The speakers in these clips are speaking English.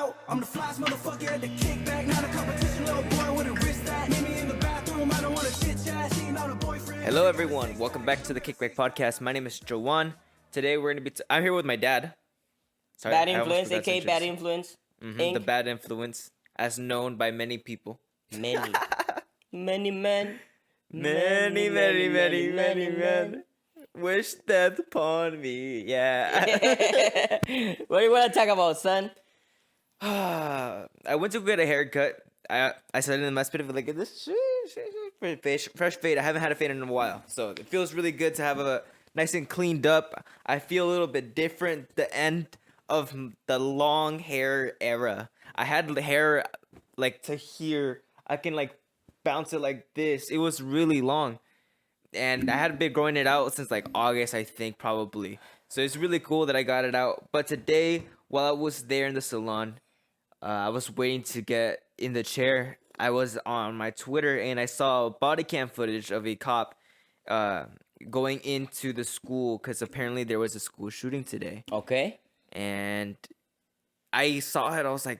Yo, I'm the flyest motherfucker at the kickback. Not a competition, little boy with a wrist that. Meet me in the bathroom, I don't want to chit chat. She not a boyfriend. Hello everyone, welcome back to the Kickback podcast. My name is Joan. Today we're gonna be. I'm here with my dad. Sorry, Bad I almost influence, forgot to aka bad introduce- influence. The bad influence, as known by many people. Many. Many men. Many men wish death upon me. Yeah. What do you want to talk about, son? I went to get a haircut. I said in my spirit of like this fresh fade. I haven't had a fade in a while, so it feels really good to have a nice and cleaned up. I feel a little bit different. The end of the long hair era. I had hair like to here. I can like bounce it like this. It was really long, and I had been growing it out since like August, I think, probably. So it's really cool that I got it out. But today, while I was there in the salon, I was waiting to get in the chair. I was on my Twitter and I saw body cam footage of a cop going into the school because apparently there was a school shooting today. Okay. And I saw it. I was like,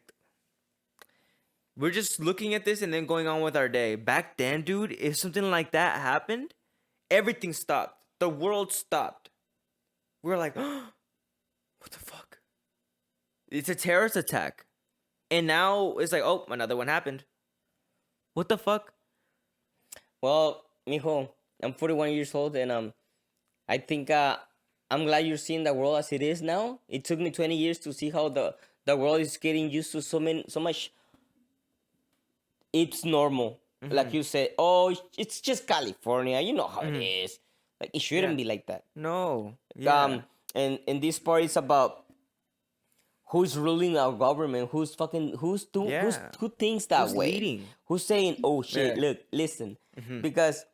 we're just looking at this and then going on with our day. Back then, dude, if something like that happened, everything stopped. The world stopped. We were like, what the fuck? It's a terrorist attack. And now it's like, oh, another one happened. What the fuck? Well, mijo, I'm 41 years old and I think I'm glad you're seeing the world as it is now. It took me 20 years to see how the world is getting used to so much. It's normal. Mm-hmm. Like you said, oh, it's just California. You know how it is. Like it shouldn't be like that. No. Yeah. And this part is about who's ruling our government, who thinks that Who's way, leading? who's saying, oh shit, Yeah. look, listen, because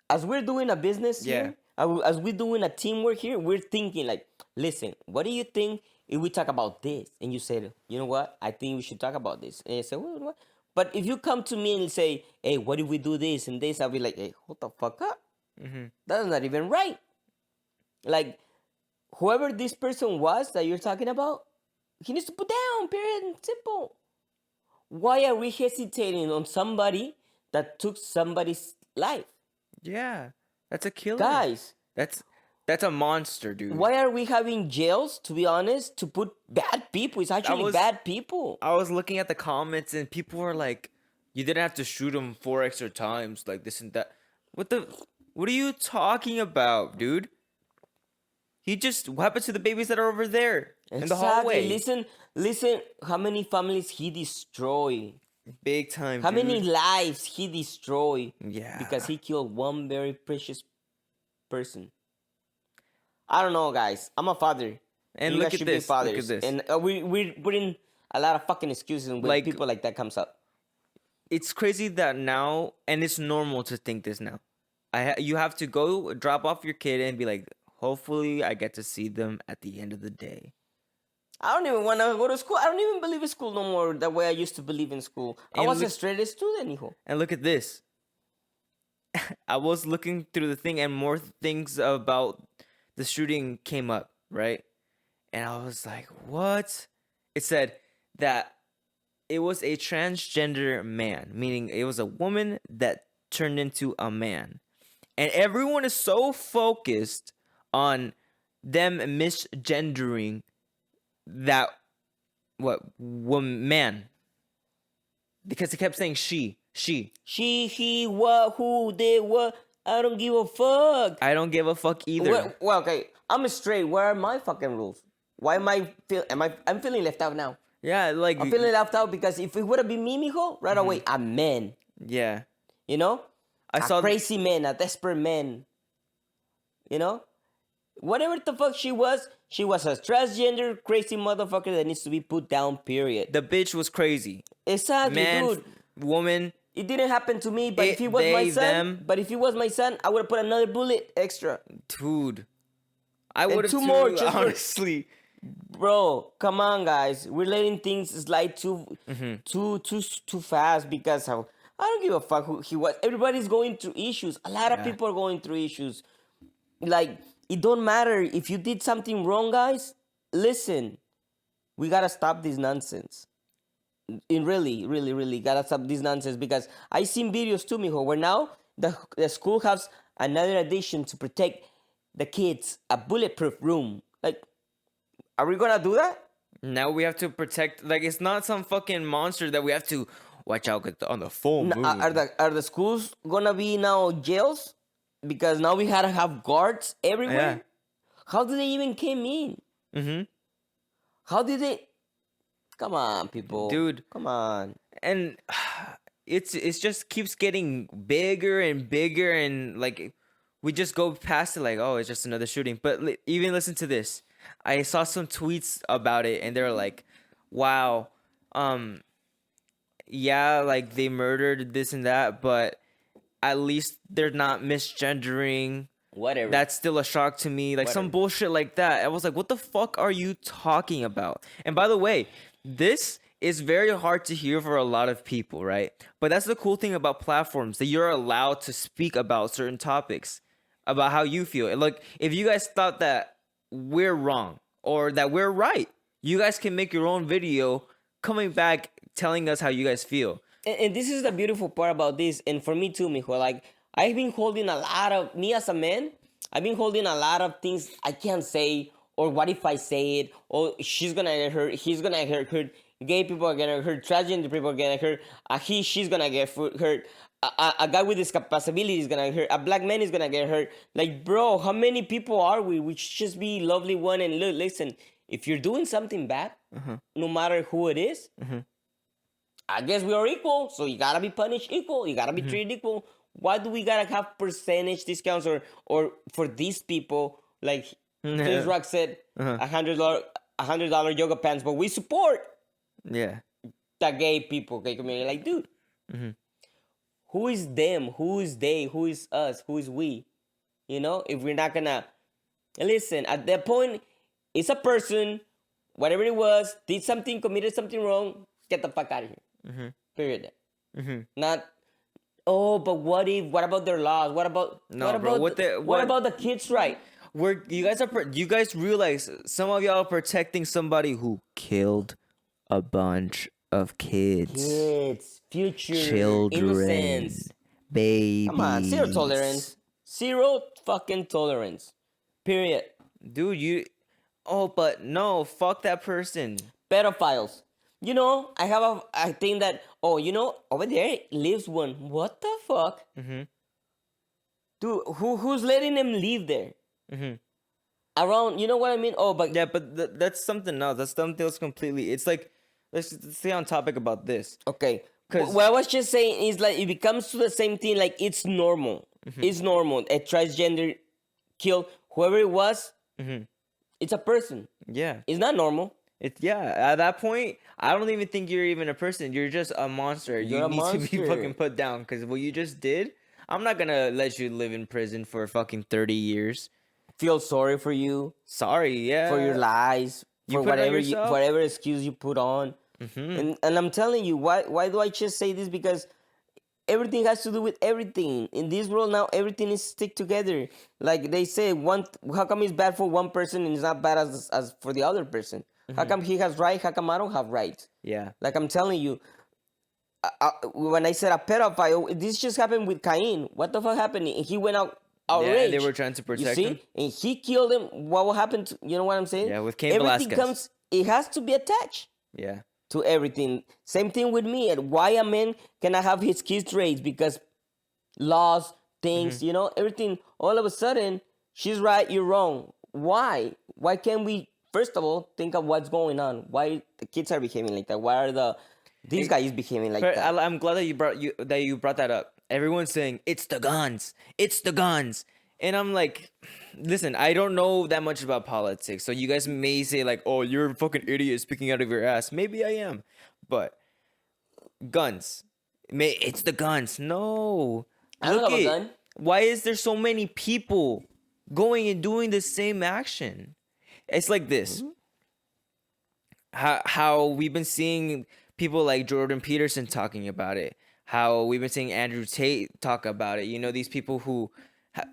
as we're doing a business here, as we're doing a teamwork here, we're thinking like, listen, what do you think if we talk about this? And you said, you know what, I think we should talk about this. And I said, well, what? But if you come to me and say, hey, what if we do this and this? I'll be like, hey, hold the fuck up. That's not even right. Like, whoever this person was that you're talking about, he needs to put down, period, simple. Why are we hesitating on somebody that took somebody's life? Yeah. That's a killer. Guys. That's a monster, dude. Why are we having jails, to be honest, to put bad people? It's actually bad people. I was looking at the comments and people were like, you didn't have to shoot him 4 extra times, like this and that. What are you talking about, dude? What happened to the babies that are over there in the hallway? Listen how many families he destroyed. Big time, How dude. many lives he destroyed. Yeah. Because he killed one very precious person. I don't know, guys. I'm a father. And You look guys at should be this. Look fathers. at this. And we're putting a lot of fucking excuses when Like- people like that comes up. It's crazy that now, and it's normal to think this now. You have to go drop off your kid and be like, hopefully I get to see them at the end of the day. I don't even want to go to school. I don't even believe in school no more the way I used to believe in school. I And was look- a straight student, hijo. And look at this. I was looking through the thing and more things about the shooting came up, right? And I was like, what? It said that it was a transgender man, meaning it was a woman that turned into a man. And everyone is so focused on them misgendering that man. Because it kept saying she. She, he, what, who, they, what. I don't give a fuck. I don't give a fuck either. Well, okay. I'm straight. Where are my fucking rules? Why am I I'm feeling left out now. Yeah, like I'm feeling left out because if it would have been me, mijo, right away, a man. yeah. You know? I saw crazy man, a desperate man. You know? Whatever the fuck she was a transgender crazy motherfucker that needs to be put down, period. the bitch was crazy. Exactly, Man, dude. woman. It didn't happen to me, but It, if he was they, my son, them. I would have put another bullet extra. Dude. I would have two more, just for- honestly. Bro, come on, guys. We're letting things slide too fast because of, I don't give a fuck who he was. Everybody's going through issues. A lot of people are going through issues. Like, it don't matter if you did something wrong, guys. Listen, we gotta stop this nonsense. it really gotta stop this nonsense, because I seen videos too, mijo, where now the school has another addition to protect the kids, a bulletproof room. Like, are we gonna do that? Now we have to protect. Like, it's not some fucking monster that we have to watch out on the full moon. Are the schools gonna be now jails? Because now we gotta have guards everywhere. Yeah. How do they even came in? Mm-hmm. How did they? Come on, people, Dude. Come on. And it's just keeps getting bigger and bigger, and like we just go past it like, oh, it's just another shooting. But even listen to this. I saw some tweets about it, and they're like, wow, yeah, like they murdered this and that, but at least they're not misgendering. Whatever. That's still a shock to me. Like some bullshit like that. I was like, what the fuck are you talking about? And by the way, this is very hard to hear for a lot of people, right? But that's the cool thing about platforms, that you're allowed to speak about certain topics, about how you feel. And like, if you guys thought that we're wrong or that we're right, you guys can make your own video coming back telling us how you guys feel. And this is the beautiful part about this, and for me too, mijo. Like, I've been holding a lot of, me as a man, I've been holding a lot of things I can't say, or what if I say it, or she's gonna get hurt, he's gonna get hurt, gay people are gonna get hurt, transgender people are gonna get hurt, she's gonna get hurt, a guy with disability is gonna get hurt, a black man is gonna get hurt. Like, bro, how many people are we? We should just be lovely one, and look, listen, if you're doing something bad, no matter who it is, I guess we are equal, so you gotta be punished equal, you gotta be treated equal. Why do we gotta have percentage discounts, or for these people, like Chris Rock said, $100 yoga pants, but we support the gay people, gay community. Like, dude, who is them? Who is they? Who is us? Who is we? You know, if we're not gonna listen, at that point, it's a person, whatever it was, did something, committed something wrong, get the fuck out of here. Period. Not, oh, but what if? What about their laws? What about what about the kids' right? You guys realize some of y'all are protecting somebody who killed a bunch of kids, Future children, innocence, babies. Come on, zero tolerance, zero fucking tolerance. Period. Dude, but no, fuck that person. Pedophiles. You know, I think that, over there lives one. What the fuck? Dude, who's letting them live there? Around, you know what I mean? Oh, but yeah, but that's something else. That's something else completely. It's like, let's stay on topic about this. Okay. What I was just saying is, like, it becomes to the same thing. Like, it's normal. It's normal. A transgender killed whoever it was. It's a person. Yeah. It's not normal. At that point, I don't even think you're even a person. You're just a monster. You need to be fucking put down, because what you just did, I'm not gonna let you live in prison for fucking 30 years. Feel sorry for you. Sorry, yeah. For your lies. You For put it on whatever excuse you put on. And I'm telling you, why do I just say this? Because everything has to do with everything. In this world now, everything is stick together. Like they say, how come it's bad for one person and it's not bad as for the other person? How come he has right? How come I don't have rights? Yeah. Like I'm telling you, when I said a pedophile, this just happened with Cain. What the fuck happened? He went out outraged. Yeah, they were trying to protect him. And he killed him. What will happen to, you know what I'm saying? Yeah, with Cain Everything Velasquez. it has to be attached. Yeah. To everything. Same thing with me. And why a man cannot have his kids raised? Because laws, things, everything. All of a sudden, she's right, you're wrong. Why? Why can't we, first of all, think of what's going on? Why the kids are behaving like that? Why are these guys behaving like that? I'm glad that you brought that up. Everyone's saying it's the guns. It's the guns. And I'm like, listen, I don't know that much about politics. So you guys may say like, oh, you're a fucking idiot speaking out of your ass. Maybe I am. But guns. It's the guns. No. I don't have a gun. Why is there so many people going and doing the same action? It's like this. How we've been seeing people like Jordan Peterson talking about it. How we've been seeing Andrew Tate talk about it. These people who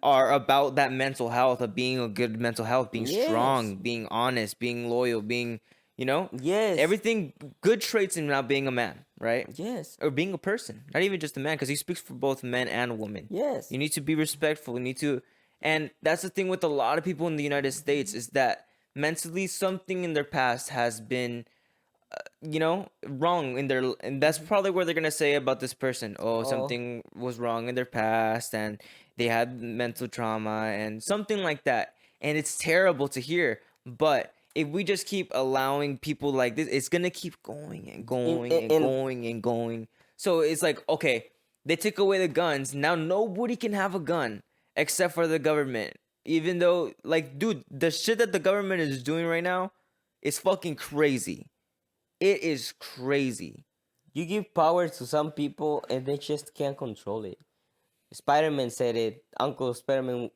are about that mental health, of being a good mental health, being strong, being honest, being loyal, being, You know? Yes. Everything, good traits in now being a man, right? Yes. Or being a person, not even just a man, because he speaks for both men and women. Yes. You need to be respectful. You need to, and that's the thing with a lot of people in the United States is that mentally something in their past has been, wrong in their, and that's probably what they're gonna say about this person. Oh, something was wrong in their past, and they had mental trauma and something like that, and it's terrible to hear. But if we just keep allowing people like this, it's gonna keep going and going and going and going. So it's like, okay, they took away the guns. Now nobody can have a gun except for the government. Even though, like, dude, the shit that the government is doing right now is fucking crazy. It is crazy. You give power to some people and they just can't control it. Spider-Man said it. Uncle Spider-Man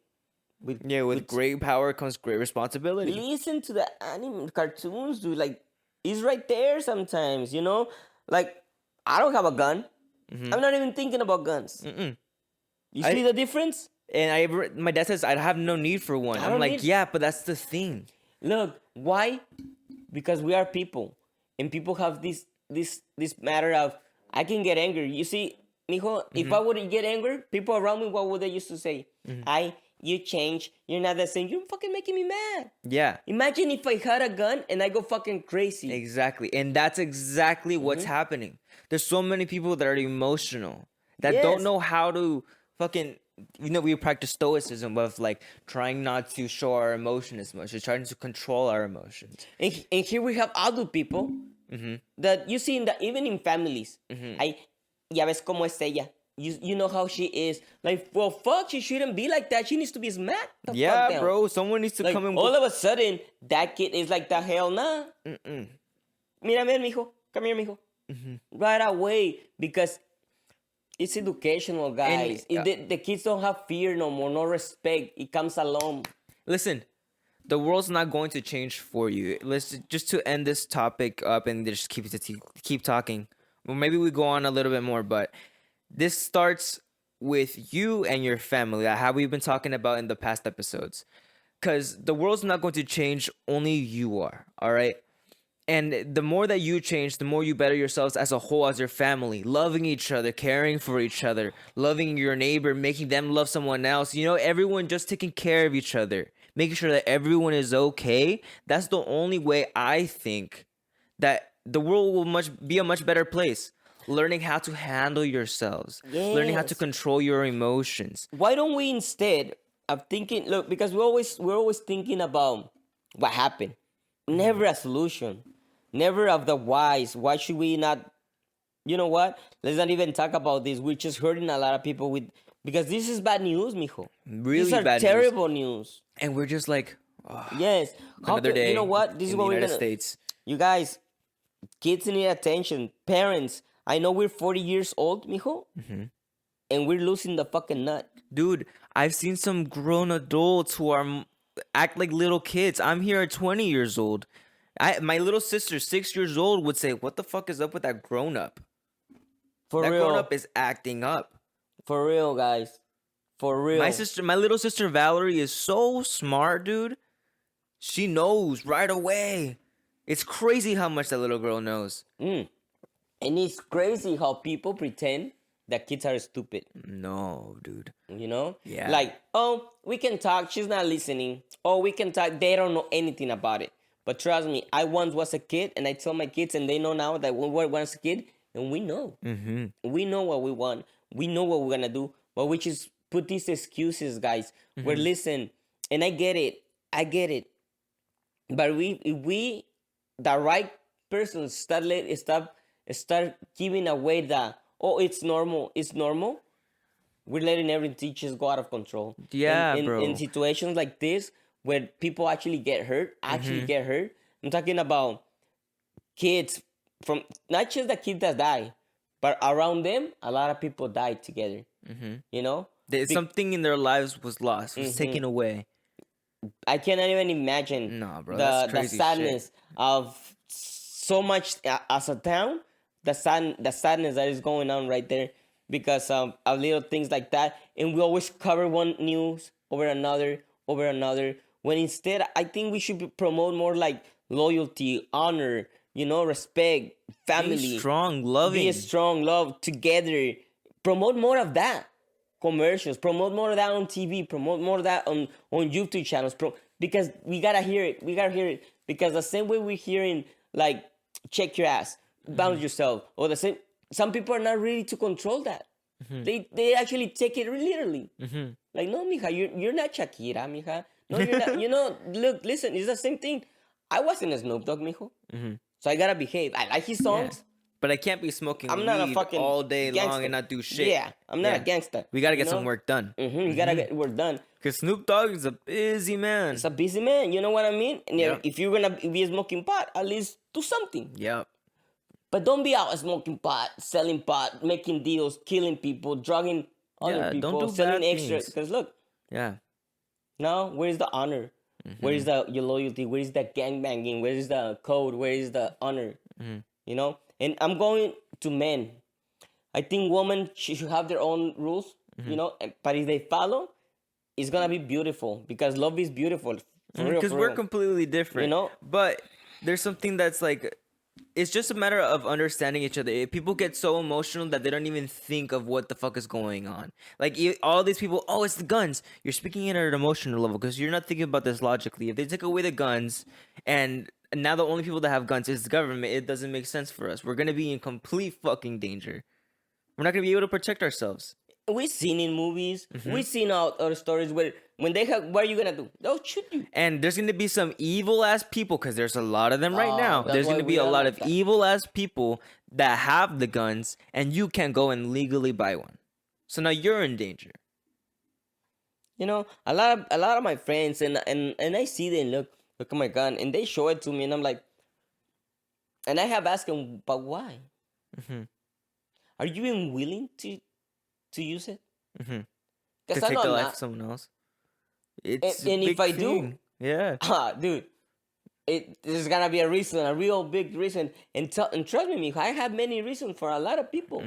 With great power comes great responsibility. listen to the anime cartoons, dude. Like, it's right there sometimes, you know? Like, I don't have a gun. I'm not even thinking about guns. You see the difference? And my dad says I have no need for one. I'm like, yeah, but that's the thing. Look, why? Because we are people. And people have this matter of, I can get angry. You see, mijo, if I wouldn't get angry, people around me, what would they used to say? You change. You're not the same. You're fucking making me mad. Yeah. Imagine if I had a gun and I go fucking crazy. Exactly. And that's exactly what's happening. There's so many people that are emotional, that don't know how to fucking, we practice stoicism of like trying not to show our emotion as much. It's trying to control our emotions. And here we have adult people that you see even in families. Ya ves cómo es ella. You know how she is. Like, well, fuck, she shouldn't be like that. She needs to be smacked the fuck down. Bro. Someone needs to Like, come in. All of a sudden, that kid is like, the hell nah. Mira, mijo. Come here, mijo. Right away. Because it's educational, guys. The kids don't have fear no more, no respect. It comes along. Listen, the world's not going to change for you. Let's just to end this topic up and just keep talking. Well, maybe we go on a little bit more, but this starts with you and your family, how we've been talking about in the past episodes. Because the world's not going to change, only you are, all right? And the more that you change, the more you better yourselves as a whole, as your family, loving each other, caring for each other, loving your neighbor, making them love someone else. Everyone just taking care of each other, making sure that everyone is okay. That's the only way I think that the world will be a much better place. Learning how to handle yourselves, learning how to control your emotions. Why don't we, instead of thinking, look, because we're always thinking about what happened, never a solution, never of the whys. Why should we not? You know what? Let's not even talk about this. We're just hurting a lot of people because this is bad news, mijo. Really These are bad terrible news. And we're just like, yes. Another day. You know what? This is in what the we're United gonna. States. You guys, kids need attention. Parents. I know we're 40 years old, mijo, and we're losing the fucking nut. Dude, I've seen some grown adults who act like little kids. I'm here at 20 years old. My little sister, 6 years old, would say, what the fuck is up with that grown-up? For that real. grown-up is acting up. For real, guys. For real. My little sister Valerie is so smart, dude. She knows right away. It's crazy how much that little girl knows. And it's crazy how people pretend that kids are stupid. No, dude. You know? Yeah. Like, oh, we can talk. She's not listening. Oh, we can talk. They don't know anything about it. But trust me, I once was a kid, and I tell my kids, and they know now that we were once a kid, and we know. We know what we want. We know what we're going to do. But we just put these excuses, guys. We're listen, and I get it. But if we, the right person, start giving away it's normal, we're letting everything just go out of control. Yeah, bro. In situations like this, where people actually get hurt, I'm talking about kids, from not just the kids that die, but around them, a lot of people died together. You know? Something in their lives was lost, was taken away. I cannot even imagine the sadness of so much as a town, the sadness that is going on right there because of little things like that. And we always cover one news over another, when instead I think we should promote more like loyalty, honor, respect, family. Be strong, loving. Be strong, love, together. Promote more of that. Commercials. Promote more of that on TV. Promote more of that on YouTube channels. Because we gotta hear it. We gotta hear it. Because the same way we're hearing, like, check your ass, balance yourself, or the same. Some people are not ready to control that. They actually take it literally. Like, no, mija, you're not Shakira, mija. No, you're not. Look, listen, it's the same thing. I wasn't a Snoop Dogg, mijo. So I gotta behave. I like his songs. But I can't be smoking I'm not a weed fucking all day long gangster. and not do shit. Yeah, I'm not a gangster. We gotta get some work done. We gotta get work done. Because Snoop Dogg is a busy man. He's a busy man. You know what I mean? And Yep. if you're gonna be smoking pot, at least do something. Yep. But don't be out smoking pot, selling pot, making deals, killing people, drugging other Yeah, people, don't do selling bad extra. things. Because look, Yeah. now where's the honor? Where is your loyalty? Where is the gangbanging? Where is the code? Where is the honor? And I'm going to men. I think women should have their own rules, but if they follow, it's gonna be beautiful because love is beautiful. Because we're completely different. You know? But there's something that's like, it's just a matter of understanding each other. People get so emotional that they don't even think of what the fuck is going on. Like, all these people, oh, it's the guns. You're speaking at an emotional level because you're not thinking about this logically. If they take away the guns and now the only people that have guns is the government, it doesn't make sense for us. We're going to be in complete fucking danger. We're not going to be able to protect ourselves. We've seen in movies, we've seen other stories where when they have, what are you gonna do? They'll shoot you. And there's going to be some evil ass people, because there's a lot of them right now. that's There's why going to we be a don't lot like of that. evil ass people that have the guns, and you can't go and legally buy one. So now you're in danger. A lot of my friends and I see them look at my gun and they show it to me and I'm like, and I have asked them, but why? Are you even willing to use it? To Because take the life of someone else. It's a and if big I do, thing. Yeah. dude, there's gonna be a reason, a real big reason. And trust me, I have many reasons for a lot of people.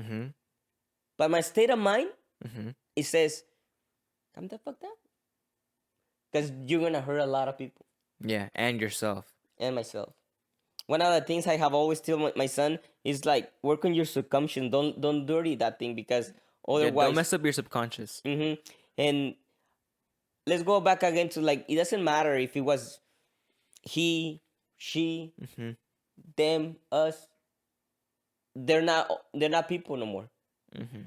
But my state of mind, it says, calm the fuck down. Because you're gonna hurt a lot of people. Yeah, and yourself. And myself. One of the things I have always told my son is like, work on your subconscious. Don't dirty that thing because Yeah, otherwise. don't mess up your subconscious. And let's go back again to like, it doesn't matter if it was he, she, them, us. They're not people no more.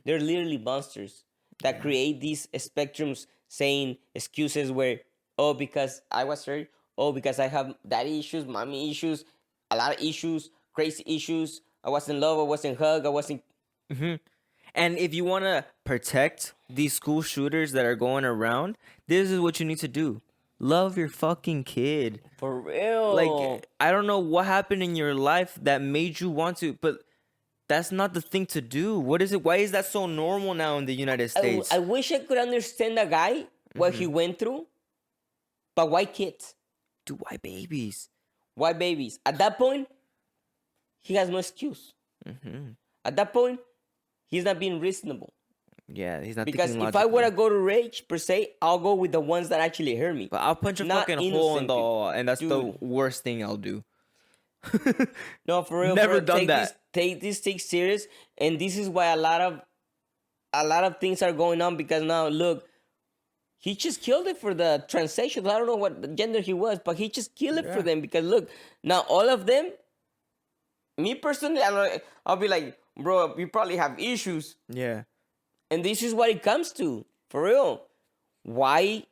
They're literally monsters that create these spectrums saying excuses where, oh, because I was hurt, oh, because I have daddy issues, mommy issues, a lot of issues, crazy issues. I wasn't loved, I wasn't hugged, I wasn't. And if you want to protect these school shooters that are going around, this is what you need to do. Love your fucking kid. For real. Like, I don't know what happened in your life that made you want to, but that's not the thing to do. What is it? Why is that so normal now in the United States? I wish I could understand the guy, what he went through, but why kids? Do why babies? Why babies? At that point, he has no excuse. At that point, he's not being reasonable. Yeah, he's not Because thinking if I were to logically. go to rage, per se, I'll go with the ones that actually hurt me. But I'll punch a not fucking hole in innocent the people. wall, and that's the Dude. worst thing I'll do. No, for real. Never for real, done that. Take this serious, and this is why a lot of things are going on because now look, he just killed it for the transsexuals. I don't know what gender he was, but he just killed it for them because look, now all of them. Me personally, I'll be like, bro, you probably have issues, Yeah. and this is what it comes to for real. Why?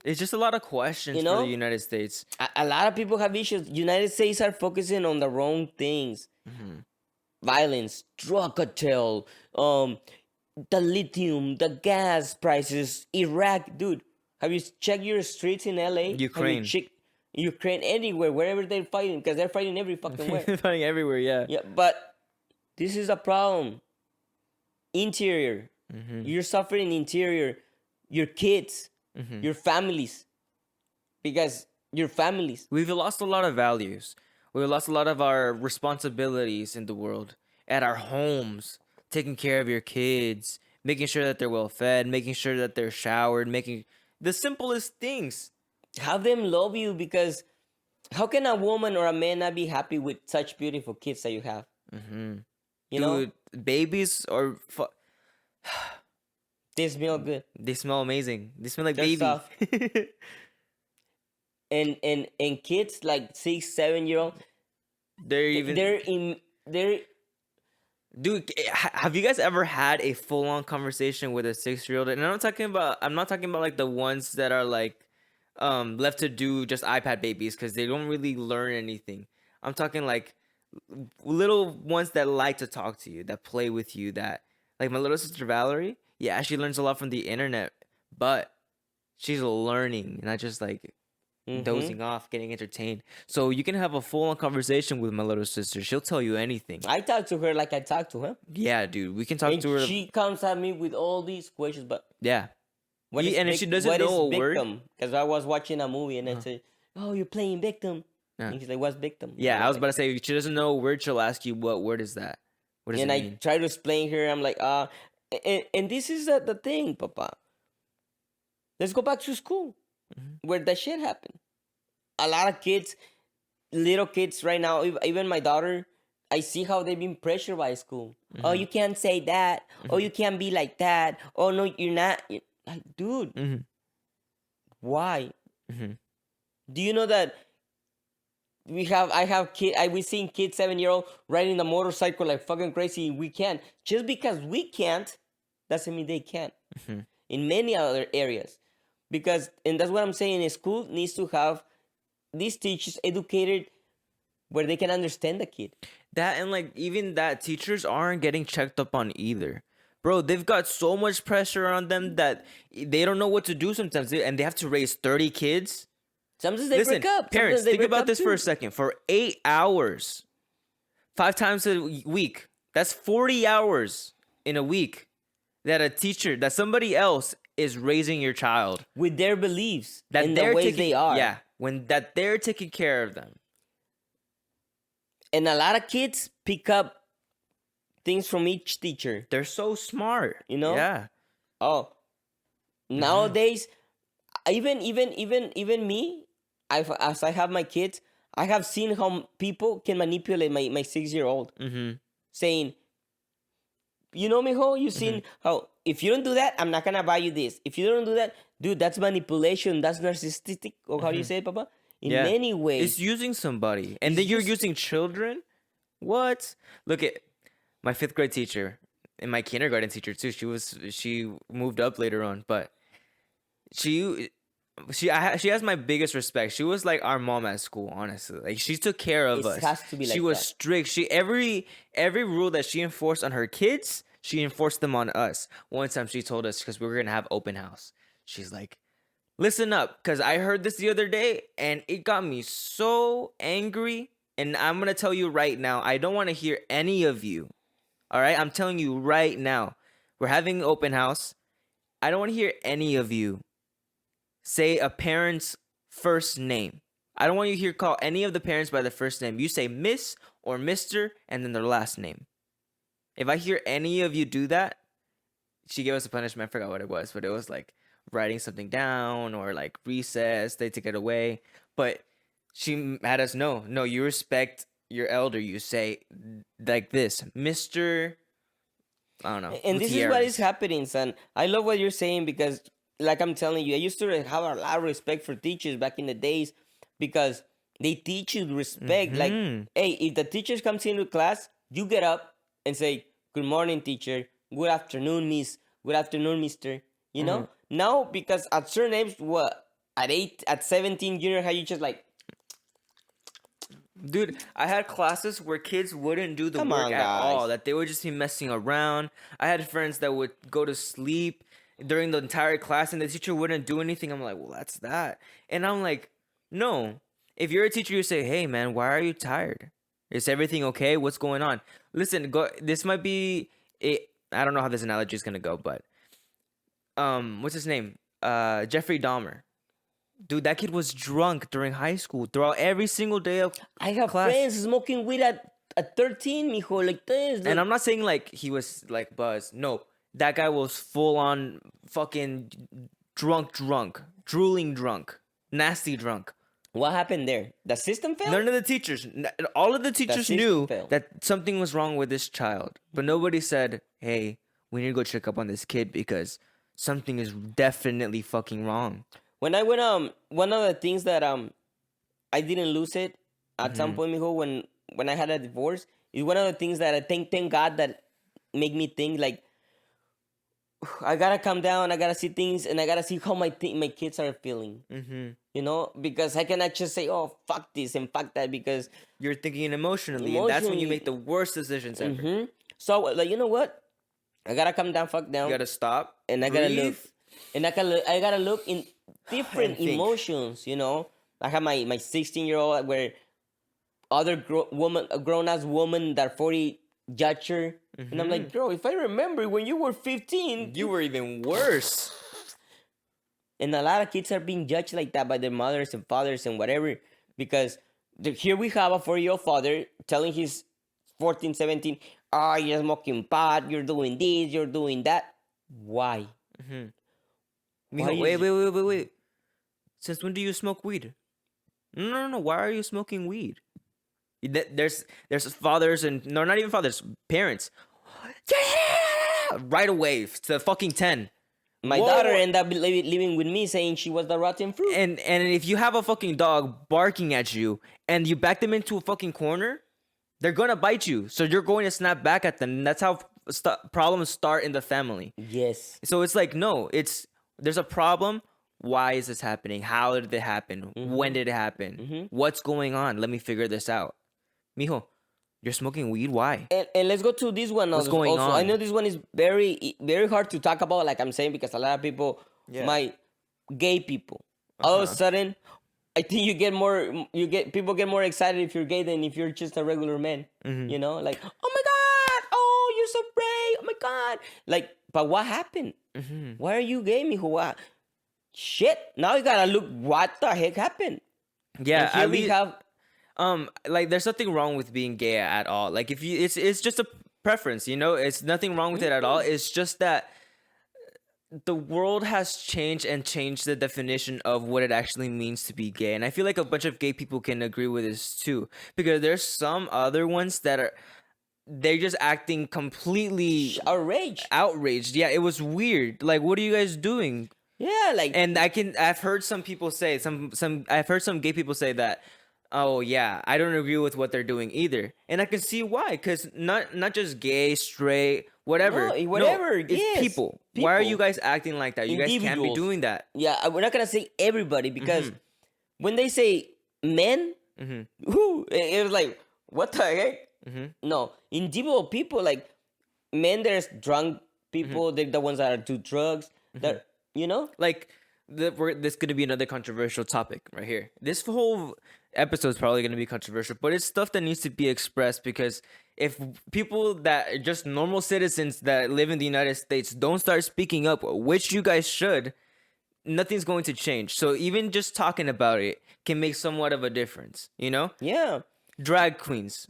It's just a lot of questions You for know? the United States. A lot of people have issues. United States are focusing on the wrong things. Violence, drug cartel, the lithium, the gas prices, Iraq. Dude, have you checked your streets in LA? Ukraine. Have you checked Ukraine, anywhere, wherever they're fighting, because they're fighting every fucking where. Fighting everywhere, yeah. Yeah, but this is a problem. Interior. You're suffering interior. Your kids, your families. Because your families. We've lost a lot of values. We've lost a lot of our responsibilities in the world. At our homes, taking care of your kids, making sure that they're well fed, making sure that they're showered, making the simplest things. Have them love you because How can a woman or a man not be happy with such beautiful kids that you have? You know, Dude, babies are they smell good. they smell amazing. They smell like They're baby. soft. And kids like 6, 7 year old, they're Dude, have you guys ever had a full-on conversation with a 6-year-old? And I'm not talking about like the ones that are like left to do just iPad babies because they don't really learn anything. I'm talking like little ones that like to talk to you, that play with you, that like my little sister Valerie. Yeah, she learns a lot from the internet, but she's learning, not just like dozing off, getting entertained. So you can have a full-on conversation with my little sister. She'll tell you anything. I talk to her like I talk to him. Yeah, dude, we can talk And to her. she comes at me with all these questions, but Yeah. what is And if she doesn't know a word. Because I was watching a movie and I said, "Oh, you're playing victim." Yeah. And he's like, "What's victim?" Yeah, And I I'm was like, about to say, if she doesn't know a word, she'll ask you, what word is that? What does and it I mean? try to explain her. I'm like, and this is the thing, Papa. Let's go back to school where that shit happened. A lot of kids, little kids right now, even my daughter, I see how they've been pressured by school. Oh, you can't say that. Oh, you can't be like that. Oh, no, you're not. Like, dude, why? Do you know that we seen kids 7-year-old riding the motorcycle like fucking crazy. We can't. Just because we can't, doesn't mean they can't. In many other areas. And that's what I'm saying, school needs to have these teachers educated where they can understand the kid. That and like even that teachers aren't getting checked up on either. Bro, they've got so much pressure on them that they don't know what to do sometimes. And they have to raise 30 kids. Sometimes they Listen, break up. parents, Sometimes they think break about up this too. for a second. For 8 hours, 5 times a week, that's 40 hours in a week that somebody else is raising your child. With their beliefs That and the ways they are. Yeah, that they're taking care of them. And a lot of kids pick up things from each teacher. They're so smart. You know? Yeah. Oh, nowadays, even me, as I have my kids, I have seen how people can manipulate my 6-year-old, saying, "You know, mijo, you seen how if you don't do that, I'm not gonna buy you this. If you don't do that, dude, that's manipulation. That's narcissistic, or how do you say it, Papa? In many ways, It's using somebody. And then you're using children? What? Look at my 5th grade teacher and my kindergarten teacher too. She moved up later on, but she has my biggest respect. She was like our mom at school, honestly. Like she took care of us. It has to be like she was that. strict. Every rule that she enforced on her kids, she enforced them on us. One time she told us, because we were gonna have open house, she's like, listen up, because I heard this the other day and it got me so angry. And I'm going to tell you right now, I don't want to hear any of you. All right? I'm telling you right now. We're having open house. I don't want to hear any of you say a parent's first name. I don't want you to hear call any of the parents by their first name. You say Miss or Mr. and then their last name. If I hear any of you do that, she gave us a punishment. I forgot what it was, but it was like writing something down or like recess. They took it away. But she had us know, no, you respect your elder. You say like this, Mr. I don't know. and this is what Gutierrez. is happening, son. I love what you're saying because, like I'm telling you, I used to have a lot of respect for teachers back in the days because they teach you respect. Like, hey, if the teacher comes into class, you get up and say, "Good morning, teacher. Good afternoon, miss. Good afternoon, mister." You know? Now, because at certain age, at 17 junior high, you just like, Dude, I had classes where kids wouldn't do the Come work on, at guys. all. That they would just be messing around. I had friends that would go to sleep during the entire class and the teacher wouldn't do anything. I'm like, well, that's that. And I'm like, no. If you're a teacher, you say, hey, man, why are you tired? Is everything okay? What's going on? Listen, this might be it. I don't know how this analogy is going to go, but what's his name? Jeffrey Dahmer. Dude, that kid was drunk during high school throughout every single day of I have class. friends smoking weed at 13, mijo, like this. And I'm not saying like he was like buzzed. No, that guy was full on fucking drunk, drooling drunk, nasty drunk. What happened there? The system failed? None of the teachers, all of the teachers system knew failed. that something was wrong with this child, but nobody said, "Hey, we need to go check up on this kid because something is definitely fucking wrong." When I went one of the things that I didn't lose it at some point, mijo, when I had a divorce, is one of the things that I thank God that make me think like I gotta calm down, I gotta see things, and I gotta see how my kids are feeling. You know, because I cannot just say, "Oh, fuck this and fuck that," because You're thinking emotionally, and that's when you make the worst decisions ever. So like, you know what? I gotta calm down, fuck down. You gotta stop, And I gotta breathe. look, and I gotta look in different think. emotions. You know, I have my 16-year-old where other grown ass woman that 40 judge her, and I'm like, girl, if I remember when you were 15, You were even worse. and a lot of kids are being judged like that by their mothers and fathers and whatever, because here we have a 4-year-old father telling his 14, 17, "Oh, you're smoking pot, you're doing this, you're doing that." Why? Mijo, is- wait. Since when do you smoke weed? No. Why are you smoking weed? There's fathers and no, not even fathers, parents. Right away to fucking 10. My Whoa. daughter ended up living with me, saying she was the rotten fruit. And if you have a fucking dog barking at you and you back them into a fucking corner, they're gonna bite you. So you're going to snap back at them. And that's how problems start in the family. Yes. So it's like, no, there's a problem. Why is this happening? How did it happen? When did it happen? What's going on? Let me figure this out. Mijo, you're smoking weed? Why? And let's go to this one. What's also. going on? I know this one is very, very hard to talk about, like I'm saying, because a lot of people, gay people, all of a sudden, I think people get more excited if you're gay than if you're just a regular man. You know, like, oh my God, oh, you're so brave, oh my God. Like, but what happened? Why are you gay, mijo? What? Shit, now you gotta look what the heck happened. Yeah, And here we have like there's nothing wrong with being gay at all. Like if you it's just a preference, you know? It's nothing wrong with it at all. It's just that the world has changed and changed the definition of what it actually means to be gay. And I feel like a bunch of gay people can agree with this too, because there's some other ones that they're just acting completely outraged. Yeah, it was weird. Like, what are you guys doing? Yeah, like, And I've heard some people say I've heard some gay people say that, oh yeah, I don't agree with what they're doing either. And I can see why, because not just gay, straight, whatever. It's it's people. Why are you guys acting like that? You guys can't be Individuals. doing that. Yeah, we're not gonna say everybody, because when they say men, it was like, what the heck? No, individual people, like men. There's drunk people. They're the ones that do drugs. That, you know, Like, this going to be another controversial topic right here. This whole episode is probably going to be controversial, but it's stuff that needs to be expressed, because if people that are just normal citizens that live in the United States don't start speaking up, which you guys should, nothing's going to change. So even just talking about it can make somewhat of a difference, you know? yeah. Drag queens.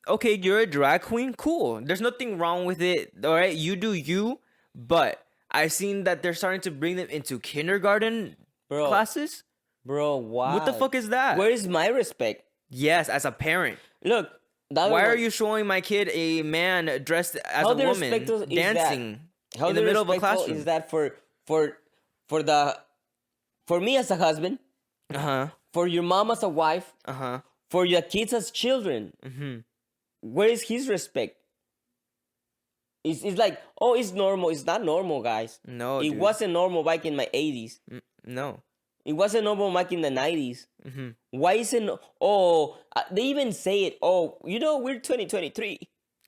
Okay, you're a drag queen? Cool. There's nothing wrong with it, all right? You do you, but I've seen that they're starting to bring them into kindergarten classes. Bro, wow. What the fuck is that? Where is my respect? Yes, as a parent. Look, Why are you showing my kid a man dressed as a woman dancing in the middle of a classroom? Is that for me as a husband, for your mom as a wife, for your kids as children? Where is his respect? It's like, oh, it's normal. It's not normal, guys. No, it dude. wasn't normal back in my 80s. No. It wasn't normal back in the 90s. Why isn't? They even say it. Oh, you know, we're 2023.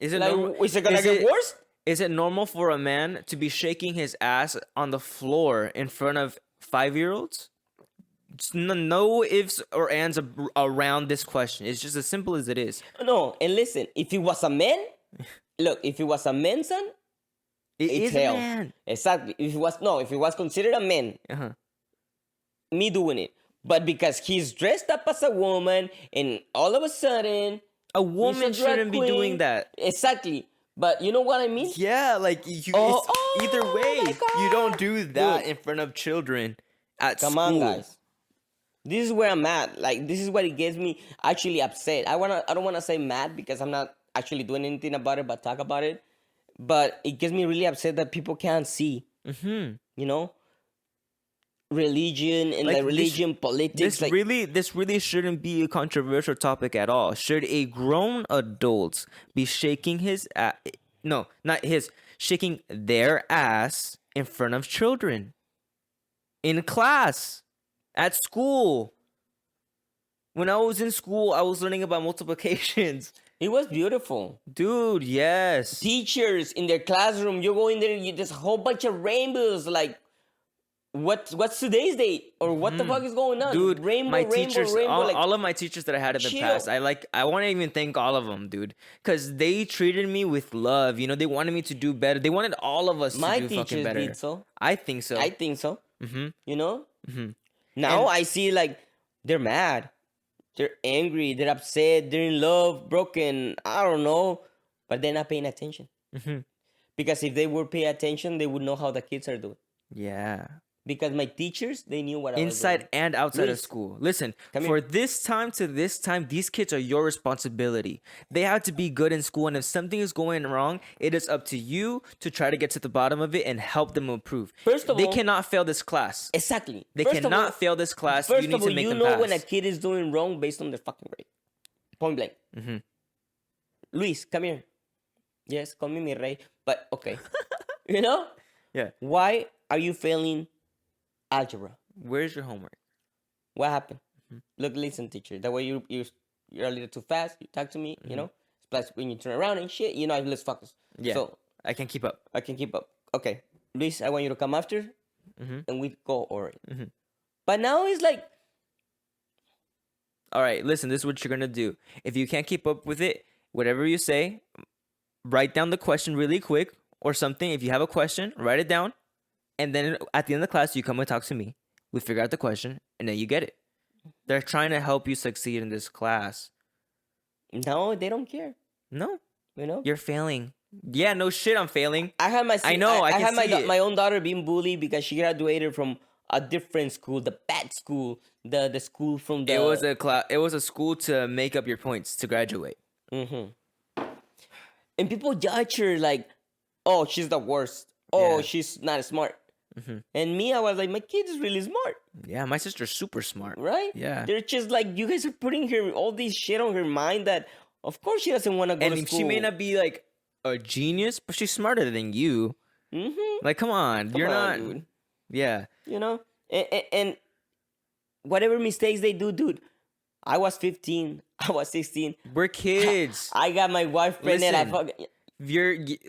Is it Like, normal? is it gonna get worse? Is it normal for a man to be shaking his ass on the floor in front of 5-year-olds? No ifs or ands around this question. It's just as simple as it is. No, and listen, if it was a man, look, if it was a man, son, It it's is a hell. man. Exactly. If it was considered a man, me doing it. But because he's dressed up as a woman, and all of a sudden, A woman he's a drag shouldn't be queen. doing that. Exactly. But you know what I mean? Yeah, like either way, my you don't God. do that Dude. in front of children at Come school. on, guys. This is where I'm at. Like, this is what it gets me actually upset. I don't wanna say mad because I'm not actually doing anything about it, but talk about it. But it gets me really upset that people can't see. You know, religion and like religion, politics. This really shouldn't be a controversial topic at all. Should a grown adult be shaking shaking their ass in front of children in class at school? When I was in school, I was learning about multiplications. It was beautiful. Dude, yes. Teachers in their classroom, you go in there, there's a whole bunch of rainbows. Like, what's today's date? Or what the fuck is going on? Dude, rainbow, my rainbow, teachers, rainbow. Like, all of my teachers that I had in the chill. past, I want to even thank all of them, dude, because they treated me with love. You know, they wanted me to do better. They wanted all of us my to do fucking teachers better. did so. I think so. I think so. You know? Now And- I see, like, they're mad. They're angry. They're upset. They're in love, broken. I don't know. But they're not paying attention. Because if they would pay attention, they would know how the kids are doing. Yeah. Because my teachers, they knew what I was Inside doing. and outside of Luis, school. Listen, come for here. this time to this time, these kids are your responsibility. They have to be good in school, and if something is going wrong, it is up to you to try to get to the bottom of it and help them improve. First of they all- cannot fail this class. Exactly. They First of cannot all- fail this class. First You need of all, to make you them know pass. when a kid is doing wrong based on their fucking grade. Point blank. Luis, come here. Yes, call me mi rey. But okay. You know? Yeah. Why are you failing algebra? Where's your homework? What happened? Look, listen, teacher. That way you're a little too fast. You talk to me, you know? Plus, when you turn around and shit, you know, I lose focus. Yeah. So I can keep up. I can keep up. Okay. Luis, I want you to come after and we go over it. But now it's like, All right, listen, this is what you're going to do. If you can't keep up with it, whatever you say, write down the question really quick or something. If you have a question, write it down. And then at the end of the class, you come and talk to me. We figure out the question, and then you get it. They're trying to help you succeed in this class. no, they don't care. No, You know? you're failing. Yeah, no shit, I'm failing. I had my I know, I can had see it. my own daughter being bullied because she graduated from a different school, the bad school, the school from the It was a school to make up your points to graduate. and people judge her like, oh, she's the worst. Oh, Yeah. she's not smart. And me, I was like, my kid is really smart, Yeah, my sister's super smart. right? Yeah. They're just like, you guys are putting her all this shit on her mind that, of course, she doesn't want to go to And school. she may not be like a genius, but she's smarter than you. Like, come on, you're on, not. dude. Yeah, You know, and whatever mistakes they do, dude. I was 15. I was 16. we're kids. I got my wife pregnant. Listen.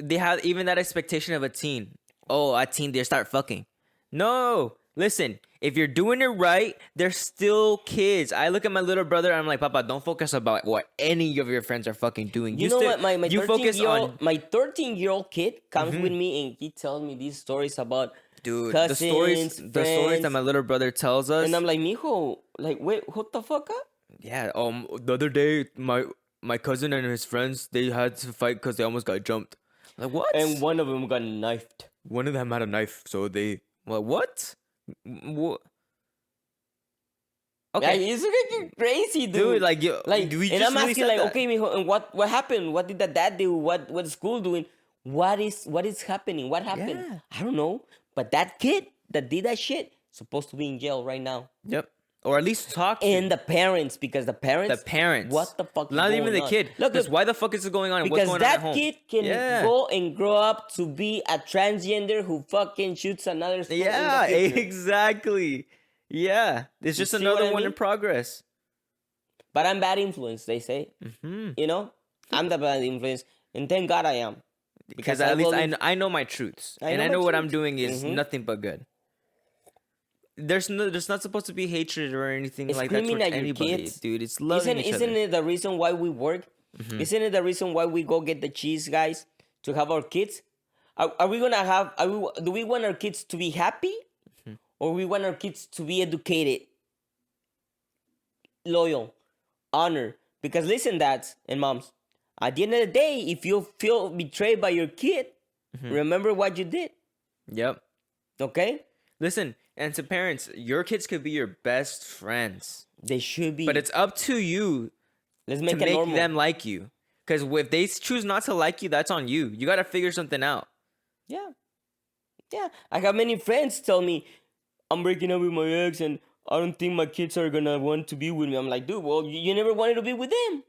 They have even that expectation of a teen. Oh, a teen, they start fucking. No, listen. If you're doing it right, they're still kids. I look at my little brother. I'm like, Papa, don't focus about what any of your friends are fucking doing. You know still- what? My you focus 13-year-old on my 13-year-old kid comes with me and he tells me these stories about dude. cousins, The stories that friends. my little brother tells us. And I'm like, mijo, like, wait, what the fuck up? Yeah. The other day, my cousin and his friends, they had to fight because they almost got jumped. Like what? And one of them got knifed. One of them had a knife, so they. Well, what? What? Okay, Yeah, it's freaking crazy, dude. dude. Like, you, Like, we and just I'm really asking, said like, that. okay, mijo, and what happened? What did the dad do? What the school doing? What is happening? What happened? Yeah. I don't know. But that kid that did that shit supposed to be in jail right now. Yep. Or at least talk to And the parents, because the parents, What the fuck? is Not even going the on? kid. Look, Just why the fuck is it going on? What's because going on at that home? kid can Yeah. go and grow up to be a transgender who fucking shoots another. School Yeah, in the future. exactly. Yeah, it's just see another what I one in mean? progress. But I'm bad influence, they say. You know, I'm the bad influence, and thank God I am. Because I at least will- I know my truths, I and know I my know what I'm truths. doing is nothing but good. There's not supposed to be hatred or anything like that Screaming towards at your anybody, kids. dude. It's loving each Isn't other. it the reason why we work? Isn't it the reason why we go get the cheese, guys, to have our kids? Are we gonna have? Do we want our kids to be happy, or we want our kids to be educated, loyal, honor? Because listen, dads and moms, at the end of the day, if you feel betrayed by your kid, remember what you did. Yep. Okay? Listen, And to parents, your kids could be your best friends, They should be. but it's up to you Let's to make it make normal. them like you. Because if they choose not to like you, that's on you. You got to figure something out. Yeah. Yeah. I got many friends tell me, I'm breaking up with my ex and I don't think my kids are gonna want to be with me. I'm like, dude, well, you never wanted to be with them.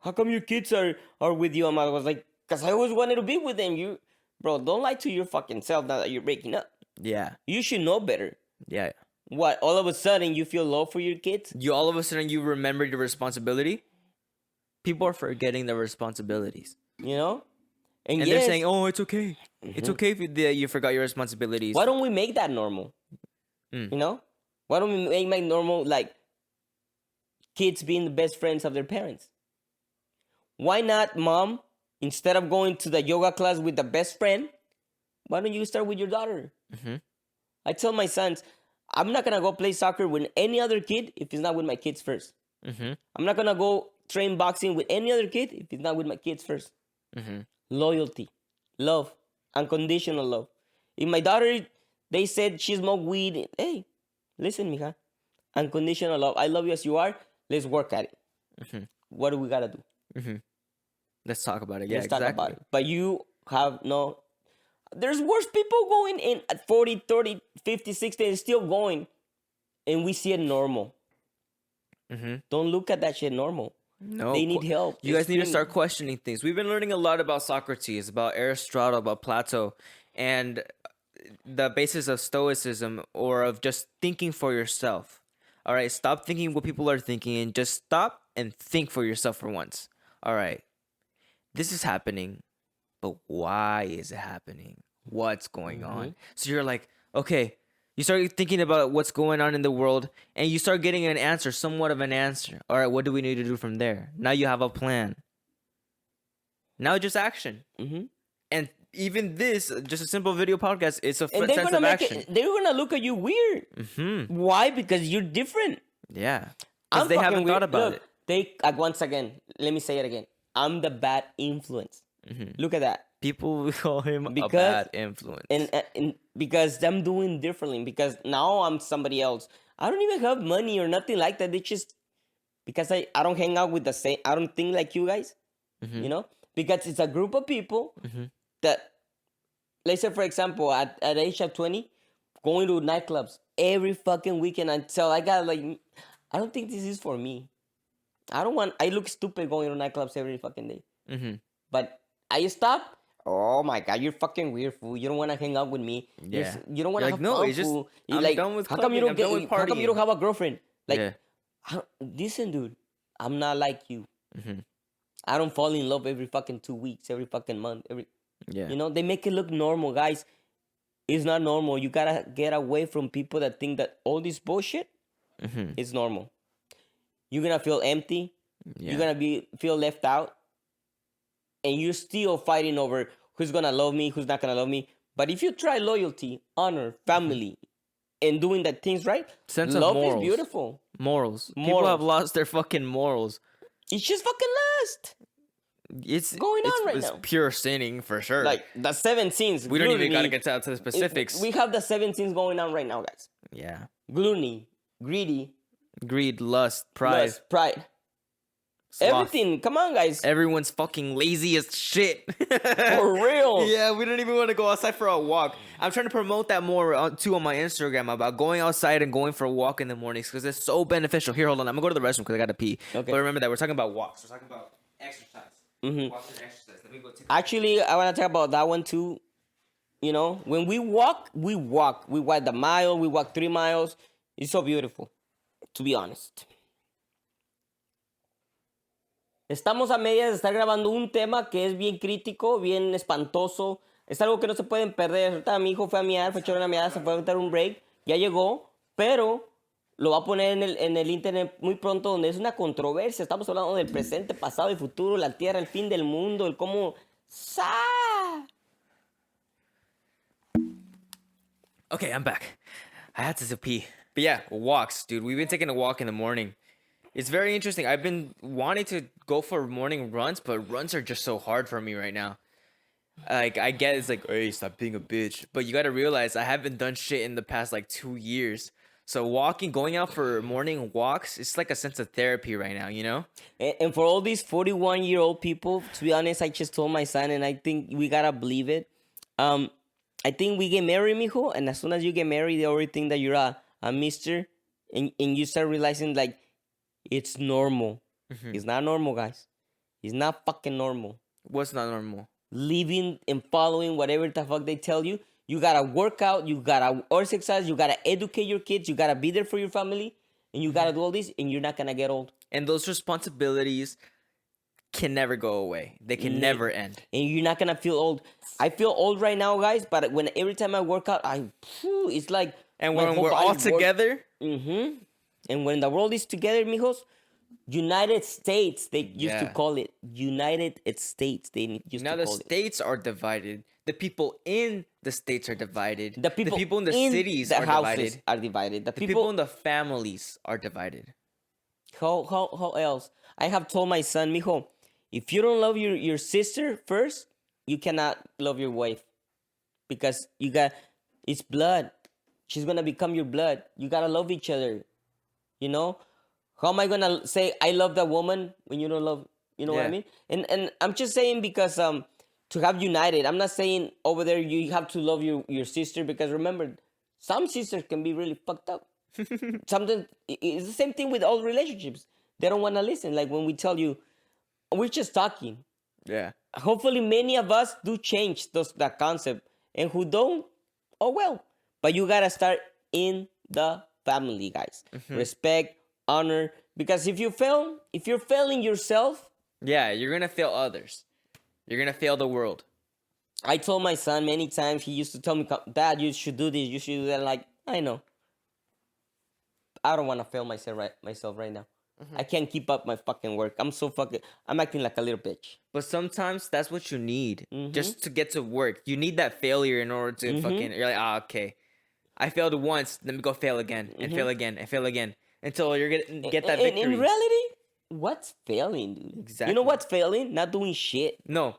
How come your kids are with you? I was like, because I always wanted to be with them. Bro, don't lie to your fucking self now that you're breaking up. Yeah. You should know better. Yeah. What, all of a sudden you feel low for your kids? You all of a sudden you remember your responsibility. People are forgetting their responsibilities. You know? And And yes, they're saying, oh, it's okay. It's okay if you forgot your responsibilities. why don't we make that normal? You know? Why don't we make normal, like, kids being the best friends of their parents? Why not, mom, instead of going to the yoga class with the best friend, why don't you start with your daughter? I tell my sons, I'm not going to go play soccer with any other kid if it's not with my kids first. I'm not going to go train boxing with any other kid if it's not with my kids first. Loyalty, love, unconditional love. If my daughter, they said she smoked weed, hey, listen, mija, unconditional love. I love you as you are. Let's work at it. What do we got to do? Let's talk about it. Yeah, Let's exactly. talk about it. But you have no... There's worse people going in at 40, 30, 50, 60 and still going. And we see it normal. Don't look at that shit normal. No, They need help. You guys need to Extreme. start questioning things. We've been learning a lot about Socrates, about Aristotle, about Plato, and the basis of Stoicism or of just thinking for yourself. All right, stop thinking what people are thinking and just stop and think for yourself for once. All right, this is happening, but why is it happening? What's going on? So you're like, okay, you start thinking about what's going on in the world and you start getting an answer, somewhat of an answer. All right, what do we need to do from there? Now you have a plan. Now just action. And even this, just a simple video podcast, it's a And they're sense gonna of make action. it, they're gonna look at you weird. Why? Because you're different. Yeah. I'm Because they haven't fucking thought weird. about Look, they once again, let me say it again. I'm the bad influence. Look at that. People call him a Because- bad influence. And because I'm doing differently, because now I'm somebody else. I don't even have money or nothing like that. They just because I don't hang out with the same. I don't think like you guys, you know, because it's a group of people that, let's say for example, at age of 20, going to nightclubs every fucking weekend until I got like, I don't think this is for me. I look stupid going to nightclubs every fucking day. But I stop. Oh my god, you're fucking weird, fool. You don't want to hang out with me. Yeah. You don't want to You're have like, no, fun, it's just- fool. I'm Like, done with how come you clubbing, don't I'm done with how come you partying. don't have a girlfriend? Like, Yeah. listen, dude, I'm not like you. I don't fall in love every fucking 2 weeks, every fucking month, Yeah. you know, they make it look normal, guys. It's not normal. You gotta get away from people that think that all this bullshit is normal. You're gonna feel empty. Yeah. You're gonna feel left out, and you're still fighting over who's gonna love me, who's not gonna love me. But if you try loyalty, honor, family, and doing the things right, Sense of love morals. is beautiful. Morals. People have lost their fucking morals. It's just fucking lust. It's Going on right it's now. pure sinning for sure. Like the 7 sins. we don't even gluttony. gotta get out to the specifics. We have the 7 sins going on right now, guys. Yeah. Gluttony, greedy, Greed, lust, pride, lust, pride. sloth. Everything. Come on, guys. Everyone's fucking lazy as shit. For real. Yeah, we don't even want to go outside for a walk. I'm trying to promote that more too on my Instagram about going outside and going for a walk in the mornings because it's so beneficial. Here, hold on. I'm going to go to the restroom because I got to pee. Okay. But remember that we're talking about walks. We're talking about exercise. Walks and exercise. Let me go take Actually, I want to talk about that one too. You know, when we walk. We walk the mile. We walk 3 miles. It's so beautiful, to be honest. Estamos a medias de estar grabando un tema que es bien crítico, bien espantoso. Es algo que no se pueden perder. Ahorita mi hijo fue a miar, fue a echar una miada, se fue a meter un break. Ya llegó, pero lo va a poner en el internet muy pronto, donde es una controversia. Estamos hablando del presente, pasado y futuro, la tierra, el fin del mundo, el cómo... ¡Sa! Okay, I'm back. I had to pee. But yeah, walks, dude. We've been taking a walk in the morning. It's very interesting. I've been wanting to go for morning runs, but runs are just so hard for me right now. Like I get it's like, hey, stop being a bitch. But you gotta realize I haven't done shit in the past like 2 years. So going out for morning walks, it's like a sense of therapy right now, you know? And for all these 41-year-old people, to be honest, I just told my son, and I think we gotta believe it. I think we get married, mijo, and as soon as you get married, they already think that you're a mister, and you start realizing like it's normal. It's not normal, guys. It's not fucking normal. What's not normal? Living and following whatever the fuck they tell you. You gotta work out, you gotta exercise, you gotta educate your kids, you gotta be there for your family, and you gotta do all this, and you're not gonna get old. And those responsibilities can never go away. They can never end. And you're not gonna feel old. I feel old right now, guys, but when every time I work out, it's like. And when we're all together. And when the world is together, mijos, United States, they used to call it United States. They used now to the call it. states are divided. The people in the states are divided. The people in the cities the are houses divided. are divided. The people in the families are divided. How else? I have told my son, mijo, if you don't love your sister first, you cannot love your wife. Because it's blood. She's gonna become your blood. You gotta love each other. You know? How am I gonna say I love that woman when you don't love, you know what I mean? And I'm just saying because to have united, I'm not saying over there you have to love your sister, because remember, some sisters can be really fucked up. Sometimes it's the same thing with all relationships. They don't want to listen. Like when we tell you, we're just talking. Yeah. Hopefully many of us do change that concept, and who don't, oh well. But you gotta start in the family, guys. Respect, honor, because if you're failing yourself, yeah, you're gonna fail others. You're gonna fail the world. I told my son many times, he used to tell me, Dad, you should do this, you should do that. Like, I know. I don't want to fail myself right now. I can't keep up my fucking work. I'm acting like a little bitch. But sometimes that's what you need just to get to work. You need that failure in order to you're like, okay. I failed once, let me go fail again and fail again and fail again until you're gonna get that victory. In reality, what's failing, dude? Exactly. You know what's failing? Not doing shit. No.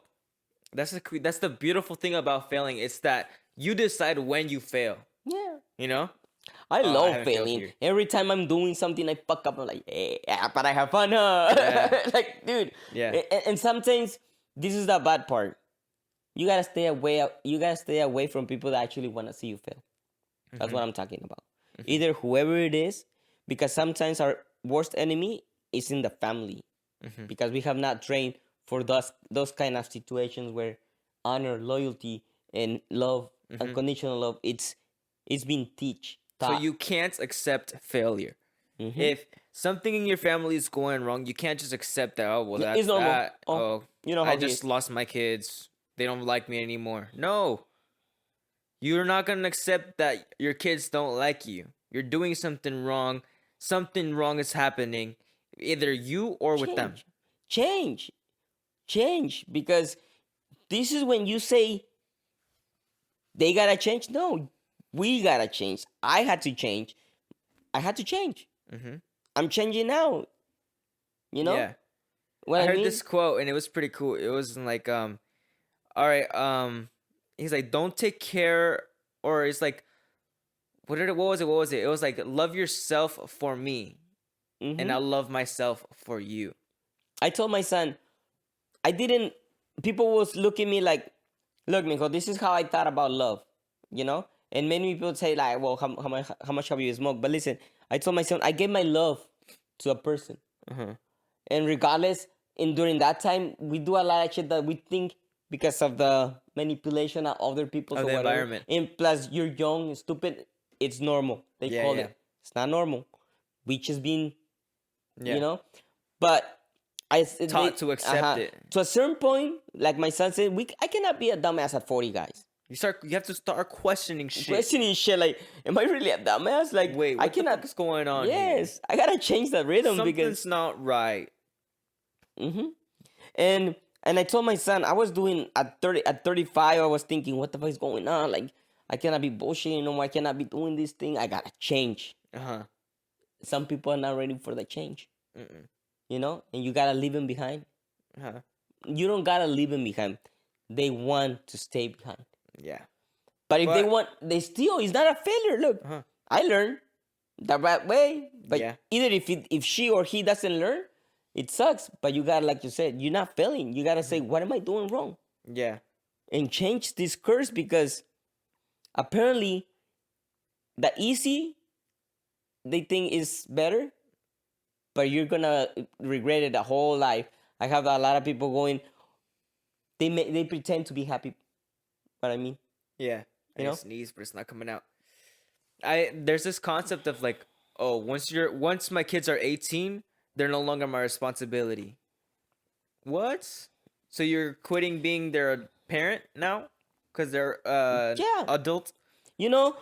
That's the beautiful thing about failing. It's that you decide when you fail. Yeah. You know? I love haven't failed failing. here. Every time I'm doing something, I fuck up. I'm like, yeah, but I have fun, huh? Yeah. Like, dude. Yeah. And sometimes this is the bad part. You gotta stay away. You gotta stay away from people that actually want to see you fail. That's what I'm talking about. Either whoever it is, because sometimes our worst enemy is in the family, because we have not trained for those kind of situations where honor, loyalty, and love, unconditional love, it's been taught. So you can't accept failure. If something in your family is going wrong, you can't just accept that. Oh well, that's it's normal. that. Oh, you know how I it just is. lost my kids. They don't like me anymore. No, you're not gonna accept that your kids don't like you. You're doing something wrong. Something wrong is happening, either you or with them. Change, because this is when you say they gotta change. No, we gotta change. I had to change. I'm changing now. You know? Yeah. What I heard mean? this quote and it was pretty cool. It was like, all right, he's like, don't take care, or it's like, what was it? It was like, love yourself for me, and I'll love myself for you. I told my son, people was looking at me like, look, Nico, this is how I thought about love, you know? And many people say like, well, how much have you smoked? But listen, I told my son, I gave my love to a person. And regardless, during that time, we do a lot of shit that we think because of the manipulation of other people. Of the environment. And plus, you're young, stupid, it's normal. They call it. It's not normal. We just been, you know? But taught to accept it. To a certain point, like my son said, I cannot be a dumbass at 40, guys. You have to start questioning shit. Like, am I really a dumbass? Like, wait, what the fuck is going on? Yes, I gotta change the rhythm. Something's not right. And I told my son, I was doing at 35, I was thinking, what the fuck is going on? Like, I cannot be bullshitting no more. I cannot be doing this thing. I gotta change. Some people are not ready for the change. You know, and you gotta leave them behind. You don't gotta leave them behind. they want to stay behind. Yeah. But if they But- want, they still, it's not a failure. Look, Uh-huh. I learned the right way. But Yeah. either if she or he doesn't learn, it sucks. But you gotta, like you said, you're not failing. You gotta say, what am I doing wrong? Yeah. And change this curse, because apparently the easy they think is better, but you're gonna regret it the whole life. I have a lot of people going, they pretend to be happy. What I mean? Yeah. I You know? sneeze, but it's not coming out. There's this concept of like, oh, once my kids are 18, they're no longer my responsibility. What? So you're quitting being their parent now? Because they're Yeah. adult? You know,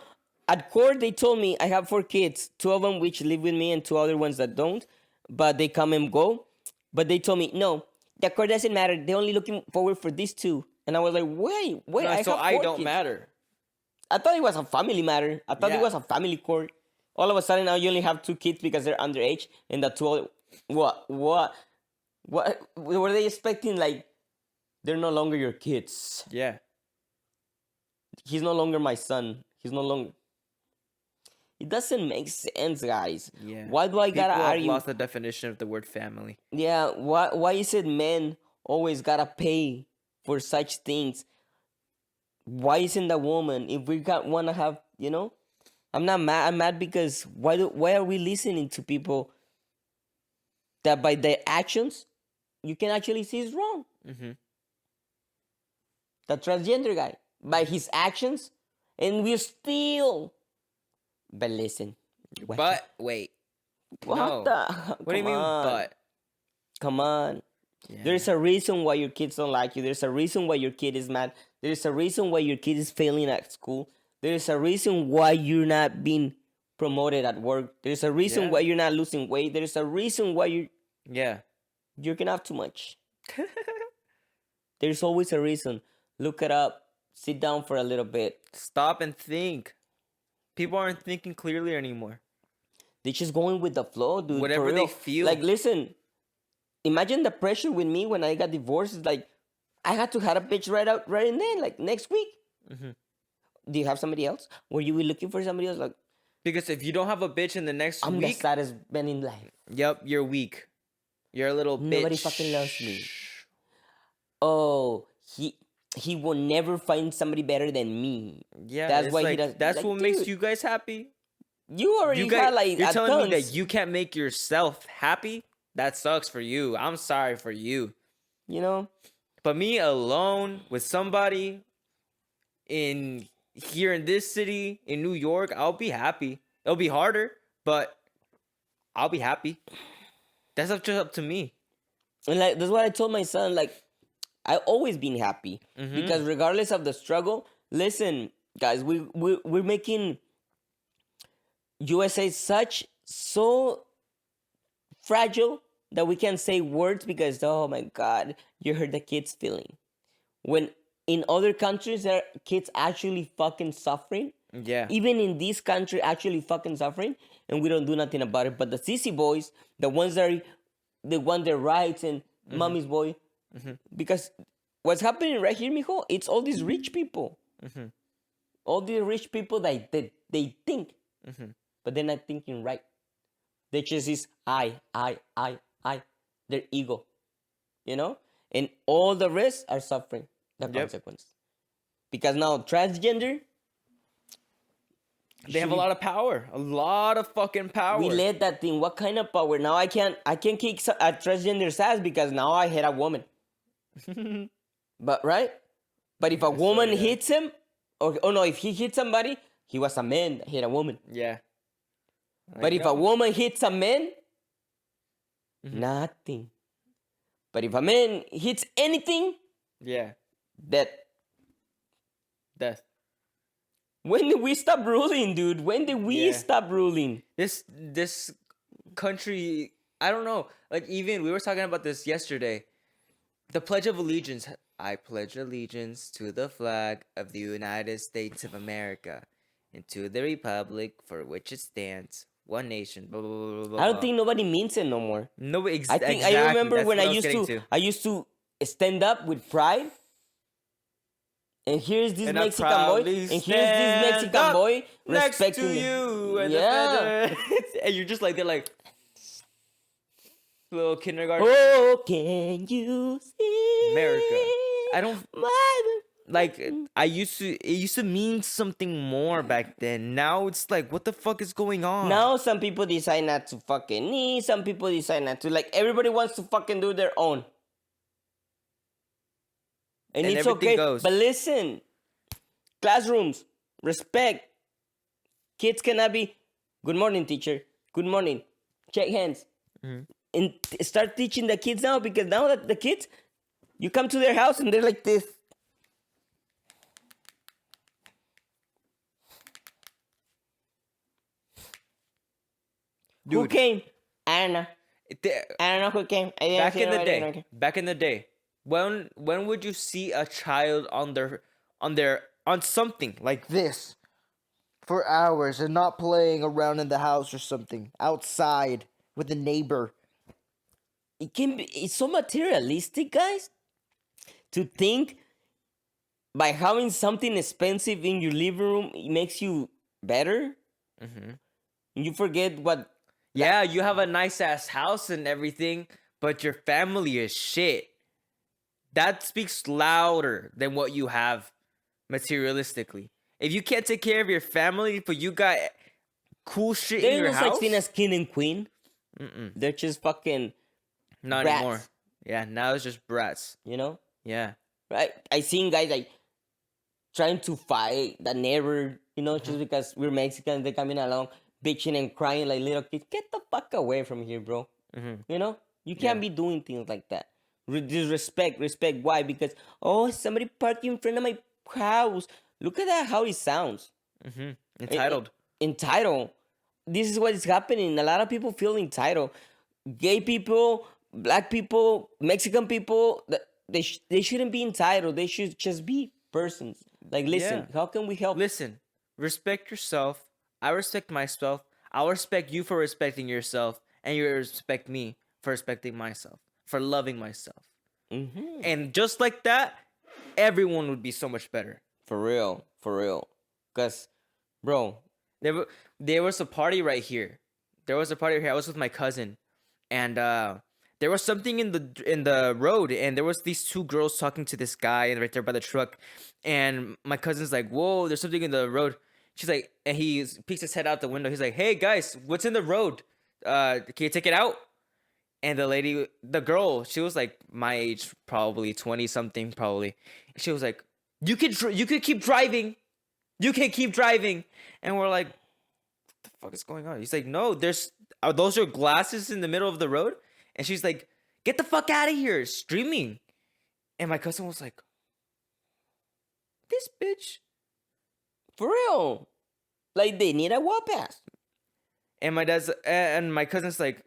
at court they told me I have 4 kids, 2 of them which live with me and 2 other ones that don't, but they come and go. But they told me, no, the court doesn't matter. They're only looking forward for these 2. And I was like, wait, No, I so have I 4 don't kids. matter. I thought it was a family matter. I thought it Yeah. was a family court. All of a sudden now you only have 2 kids because they're underage, and the 2 other, what were they expecting? Like, they're no longer your kids. Yeah. He's no longer my son. He's no longer. It doesn't make sense, guys. Yeah. Why do I gotta People have argue? lost the definition of the word family. Yeah, why is it men always gotta pay for such things? Why isn't the woman? If we wanna have, I'm not mad. I'm mad because why are we listening to people that by their actions you can actually see is wrong? Mhm. The transgender guy, by his actions, and we're still. But listen, But wait. what no. the? What do you mean but? Come on. Yeah. There's a reason why your kids don't like you. There's a reason why your kid is mad. There's a reason why your kid is failing at school. There's a reason why you're not being promoted at work. There's a reason Yeah. why you're not losing weight. There's a reason why Yeah. you're gonna have too much. There's always a reason. Look it up. Sit down for a little bit. Stop and think. People aren't thinking clearly anymore. They're just going with the flow, dude. for Whatever they real. feel. Like, listen. Imagine the pressure with me when I got divorced. It's like I had to have a bitch right in there, like next week. Mhm. Do you have somebody else? Were you looking for somebody else? Like, Because if you don't have a bitch in the next I'm the week, saddest man in life. yep, you're weak. You're a little bitch. Nobody fucking loves me. Oh, he will never find somebody better than me. Yeah, That's it's why he like, does. That's like, what makes dude, you guys happy. You already You guys, had like you're a telling me tons. that you can't make yourself happy? That sucks for you. I'm sorry for you. You know. But me alone with somebody in here in this city in New York, I'll be happy. It'll be harder, but I'll be happy. That's just up to me. And like that's what I told my son. Like, I've always been happy because regardless of the struggle, listen, guys, we're making USA so fragile that we can't say words because oh my God, you hurt the kids' feeling. When in other countries there are kids actually fucking suffering. Yeah. Even in this country actually fucking suffering, and we don't do nothing about it. But the sissy boys, the ones that they want their rights and mommy's boy, because what's happening right here, mijo, it's all these rich people. All these rich people that they think, but they're not thinking right. They just is I, their ego, and all the rest are suffering the consequence. Because now transgender, They have a lot of power. A lot of fucking power. we let that thing. What kind of power? Now I can't kick a transgender's ass because now I hit a woman. But right? But if a woman hits him, if he hits somebody, he was a man that hit a woman. Yeah. But if a woman hits a man, nothing. But if a man hits anything, Yeah. that. Death. When did we stop ruling, dude? When did we Yeah. stop ruling? This country, I don't know. Like, even we were talking about this yesterday. The Pledge of Allegiance. I pledge allegiance to the flag of the United States of America and to the republic for which it stands, one nation. Blah, blah, blah, blah, blah, I don't blah. think nobody means it no more. No, I think exactly. I remember That's when what I was used getting to stand up with pride, And here's this And I Mexican boy. proudly And here's this stand Mexican up boy next to respecting you. And, Yeah. and you're just like, they're like, little kindergarten. Oh, can you see America. I don't my... like. It used to mean something more back then. Now it's like, what the fuck is going on? Now some people decide not to fucking eat. Some people decide not to. Like, everybody wants to fucking do their own. And it's everything okay. goes. But listen, classrooms, respect. Kids cannot be, good morning, teacher. Good morning. Shake hands. And start teaching the kids now, because now that the kids, you come to their house and they're like this. Who Dude. came? I don't know. I don't know who came. I didn't Back see in the nobody. day, back in the day, when would you see a child on something like this for hours and not playing around in the house or something outside with a neighbor? It's so materialistic, guys, to think by having something expensive in your living room, it makes you better. You forget what. Yeah, you have a nice ass house and everything, but your family is shit. That speaks louder than what you have materialistically. If you can't take care of your family, but you got cool shit in There's your no house, such thing as king and queen. They're just fucking not brats. anymore. Yeah, now it's just brats. You know, Yeah. right? I seen guys like trying to fight the neighbor. You know, just because we're Mexicans, they're coming along, bitching and crying like little kids. Get the fuck away from here, bro. You know, you can't be doing things like that. Disrespect, respect. Why? Because somebody parked in front of my house. Look at that, how it sounds. Entitled. Entitled. This is what is happening. A lot of people feel entitled. Gay people, black people, Mexican people, they shouldn't be entitled. They should just be persons. Like, listen, how can we help? Listen, respect yourself. I respect myself. I'll respect you for respecting yourself, and you respect me for respecting myself, for loving myself. And just like that, everyone would be so much better. For real. Because, bro, There was a party right here. I was with my cousin, and there was something in the road, and there was these two girls talking to this guy, and right there by the truck, and my cousin's like, "Whoa, there's something in the road." She's like, and he peeks his head out the window. He's like, "Hey guys, what's in the road? Can you take it out?" And the girl, she was like my age, probably 20 something, probably. She was like, "You could keep driving. You can keep driving." And we're like, "What the fuck is going on?" He's like, "No, those are glasses in the middle of the road." And she's like, "Get the fuck out of here, streaming." And my cousin was like, "This bitch." for real. Like, they need a walk pass. And my cousin's like,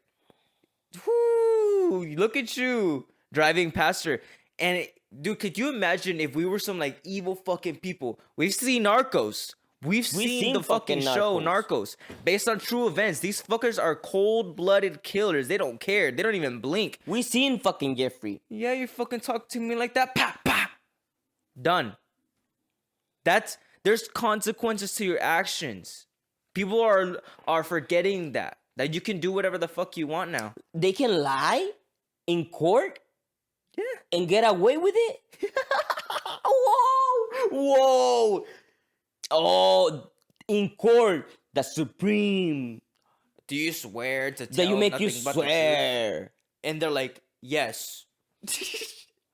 "Whoo, look at you driving past her." And dude, could you imagine if we were some like evil fucking people? We've seen Narcos. We've seen the fucking show Narcos, based on true events. These fuckers are cold-blooded killers. They don't care. They don't even blink. We seen fucking Jeffrey. Yeah, you fucking talk to me like that. Pa pa. Done. There's consequences to your actions. People are forgetting that you can do whatever the fuck you want now. They can lie in court, Yeah. and get away with it. Whoa. Oh, in court, the supreme. Do you swear to tell That you make you nothing but the truth? swear. And they're like, "Yes."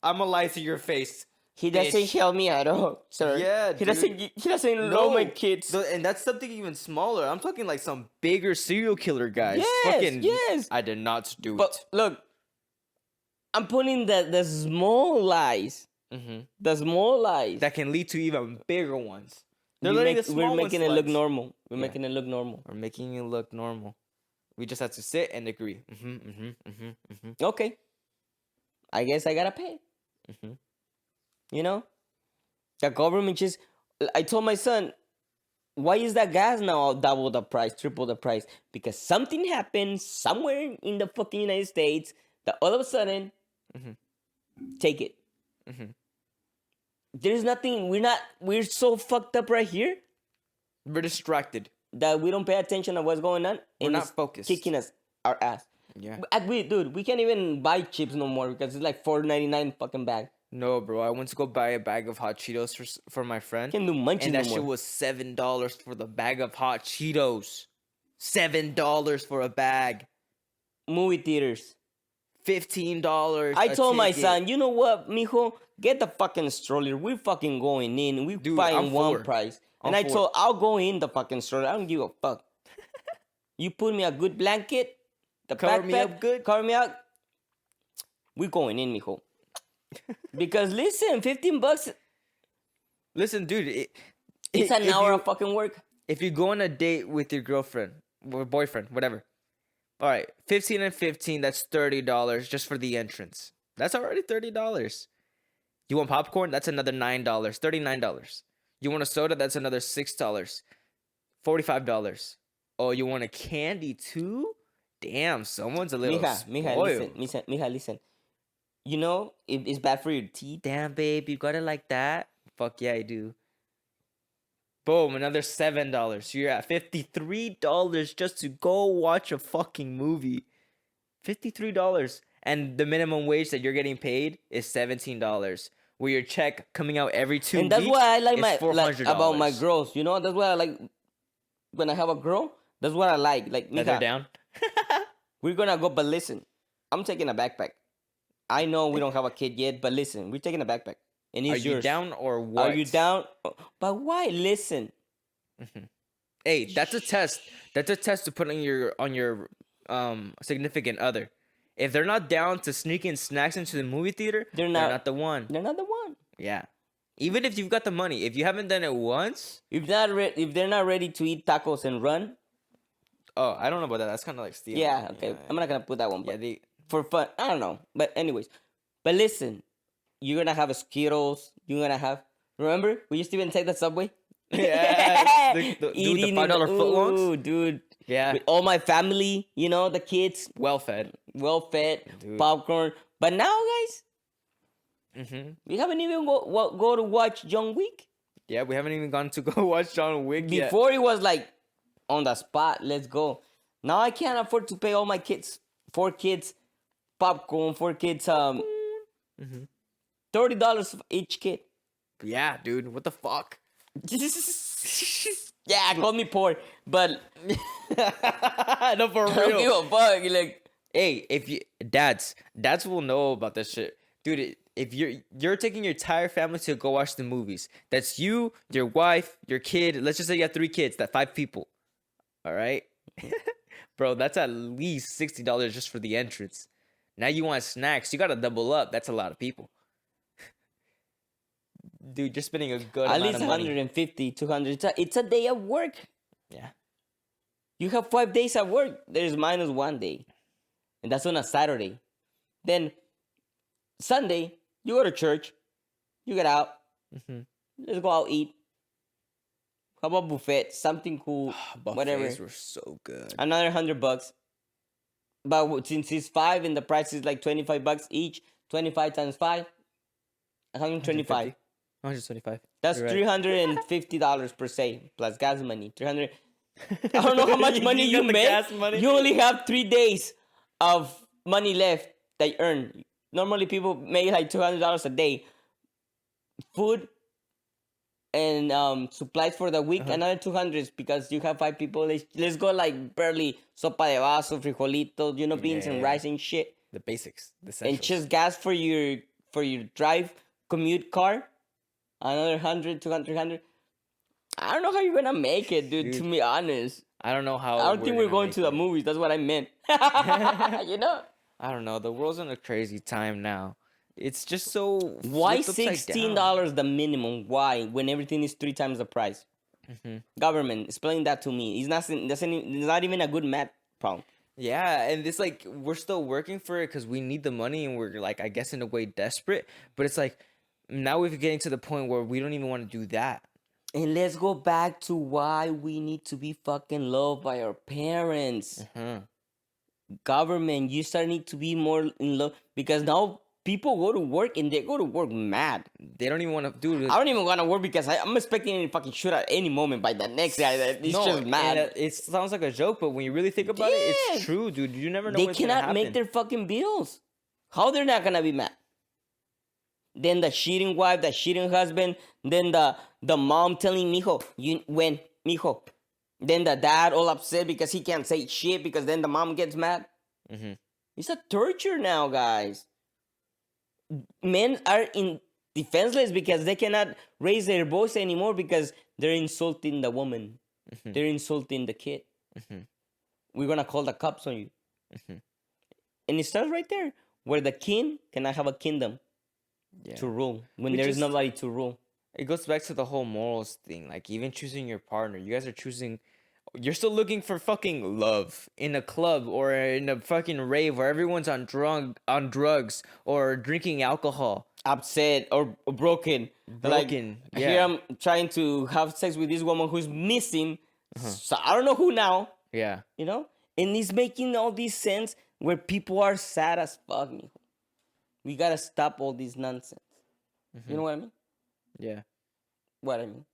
I'm gonna lie to your face. He doesn't Bitch. help me at all, sir. Yeah, he dude. doesn't love my kids. And that's something even smaller. I'm talking like some bigger serial killer guys. Yes, yes. I did not do But it. look, I'm putting the small lies. The small lies. That can lead to even bigger ones. They're We letting make- the small we're making it ones look flex. normal. We're Yeah. making it look normal. We're making it look normal. We just have to sit and agree. Okay. I guess I gotta pay. You know? The government just... I told my son, why is that gas now double the price, triple the price? Because something happened somewhere in the fucking United States that all of a sudden, take it. There's nothing. We're so fucked up right here We're distracted. that we don't pay attention to what's going on. We're and not it's focused. Kicking us our ass. Yeah. Dude, we can't even buy chips no more because it's like $4.99 fucking bag. No, bro. I went to go buy a bag of hot Cheetos for my friend. Can't do munchies And that no shit more. was $7 for the bag of hot Cheetos. $7 for a bag. Movie theaters. $15. I a told my ticket. son, you know what, mijo? Get the fucking stroller. We're fucking going in. We're Dude, buying I'm one for it. price. I'm And I for told, it. I'll go in the fucking stroller. I don't give a fuck. You put me a good blanket, the Cover me backpack, up good. cover me up. We're going in, mijo. Because listen, $15. Listen, dude. It's an if hour you- of fucking work. If you go on a date with your girlfriend or boyfriend, whatever. All right, 15 and 15, that's $30 just for the entrance. That's already $30. You want popcorn? That's another $9, $39. You want a soda? That's another $6, $45. Oh, you want a candy too? Damn, someone's a little spoiled. Mija, listen. You know, it's bad for your teeth. Damn, babe, you got it like that? Fuck yeah, I do. Boom, another $7. You're at $53 just to go watch a fucking movie. $53. And the minimum wage that you're getting paid is $17. Where your check coming out every 2 weeks. And that's why I like is my $400. about my girls. You know, that's what I like when I have a girl. That's what I like. Like, That they're mija, down. we're gonna go, but listen, I'm taking a backpack. I know we don't have a kid yet, but listen, we're taking a backpack. And Are it's you yours. down or what? Are you down? But why? Listen. Hey, that's a test. That's a test to put on your significant other. If they're not down to sneak in snacks into the movie theater, they're not the one. They're not the one. Yeah. Even if you've got the money, if you haven't done it once, If they're not ready to eat tacos and run, oh, I don't know about that. That's kind of like stealing. yeah, okay. I'm not gonna put that one. Yeah, But they. for fun, I don't know. But anyways, but listen, you're gonna have a Skittles. You're gonna have. Remember, we used to even take the subway. Yeah, dude, the Eating $5 footlongs. Ooh, dude. Yeah, With all my family, you know, the kids, well fed. well fed, Dude. popcorn. But now, guys, Mm-hmm. we haven't even go to watch John Wick. Yeah, we haven't even gone to go watch John Wick yet. Before it was like on the spot, let's go. Now I can't afford to pay all my kids, 4 kids, popcorn, 4 kids, Mm-hmm. $30 each kid. Yeah, dude, what the fuck? Yeah, call me poor, but No, for I don't give real. a fuck. Like, Hey, if you dads will know about this shit, dude. If you're taking your entire family to go watch the movies, that's you, your wife, your kid. Let's just say you have 3 kids. That's 5 people. All right, bro. That's at least $60 just for the entrance. Now you want snacks? You gotta double up. That's a lot of people. Dude, you're spending a good at amount least of money. 150, 200. It's a day of work. Yeah. You have 5 days at work. There's minus 1 day. And that's on a Saturday. Then Sunday, you go to church. You get out. Mm-hmm. Let's go out eat. How about buffet? Something cool. Whatever. Buffets were so good. Another $100. But since it's 5 and the price is like $25 each, 25 times 5, 125. 125. That's You're right. $350 per se plus gas money. 300. I don't know how much money You you got the make. gas money? You only have 3 days of money left that you earn. Normally people make like $200 a day. Food and supplies for the week, another 200 because you have 5 people. Let's go like barely sopa de vaso, frijolitos, you know, beans and Yeah. rice and shit. The basics. The And essentials. just gas for your drive commute car, another 100, 200, 300. I don't know how you're gonna make it, dude. To be honest, I don't know how. I don't think we're gonna going make to the it. movies. That's what I meant. You know, I don't know. The world's in a crazy time now. It's just so. why flipped upside down. $16 the minimum? Why when everything is 3 times the price? Government, explain that to me. It's not even a good math problem. Yeah, and it's like we're still working for it because we need the money, and we're like, I guess, in a way, desperate. But it's like now we're getting to the point where we don't even want to do that. And let's go back to why we need to be fucking loved by our parents. Hmm. Government, you start need to be more in love because now people go to work and they go to work mad. They don't even want to do it. I don't even want to work because I'm expecting any fucking shoot at any moment by the next guy that is just mad. It sounds like a joke, but when you really think about it, it's true, dude. You never know They what's gonna cannot happen. make their fucking bills. How they're not gonna be mad? Then the cheating wife, the cheating husband, then the mom telling mijo, mijo. Then the dad all upset because he can't say shit because then the mom gets mad. Mm-hmm. It's a torture now, guys. Men are defenseless because they cannot raise their voice anymore because they're insulting the woman. Mm-hmm. They're insulting the kid. Mm-hmm. We're gonna call the cops on you. Mm-hmm. And it starts right there, where the king cannot have a kingdom to rule when there's nobody to rule. It goes back to the whole morals thing. Like, even choosing your partner, you guys are choosing. You're still looking for fucking love in a club or in a fucking rave where everyone's on drugs or drinking alcohol. Upset or broken. Like, Yeah. here I'm trying to have sex with this woman who's missing. So I don't know who now. Yeah. You know? And it's making all this sense where people are sad as fuck. Mijo. We gotta stop all this nonsense. You know what I mean? Yeah. What I mean?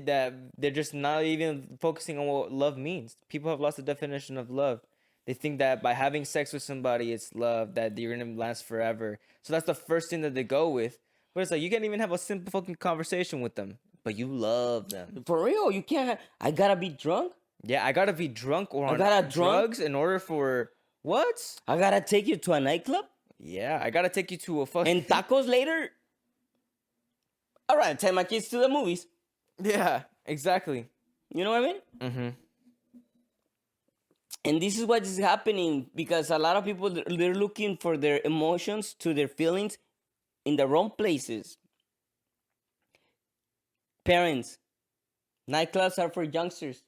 That they're just not even focusing on what love means. People have lost the definition of love. They think that by having sex with somebody, it's love, that you're gonna last forever. So that's the first thing that they go with. But it's like, you can't even have a simple fucking conversation with them, but you love them. For real, you can't. I gotta be drunk. Yeah, I gotta be drunk or on gotta drugs in order for what? I gotta take you to a nightclub Yeah, I gotta take you to a fucking and tacos later. All right, take my kids to the movies. Yeah, exactly. You know what I mean? Mm-hmm. And this is what is happening because a lot of people, they're looking for their emotions to their feelings in the wrong places. Parents, nightclubs are for youngsters.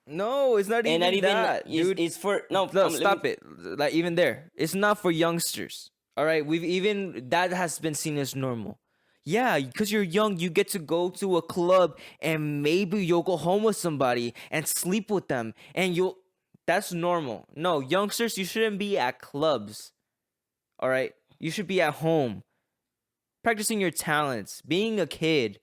No, it's not even that, dude. It's for no. Stop it. Like, even there, it's not for youngsters. All right, that has been seen as normal. Yeah, because you're young, you get to go to a club and maybe you'll go home with somebody and sleep with them, and that's normal. No, youngsters, you shouldn't be at clubs. All right, you should be at home, practicing your talents, being a kid.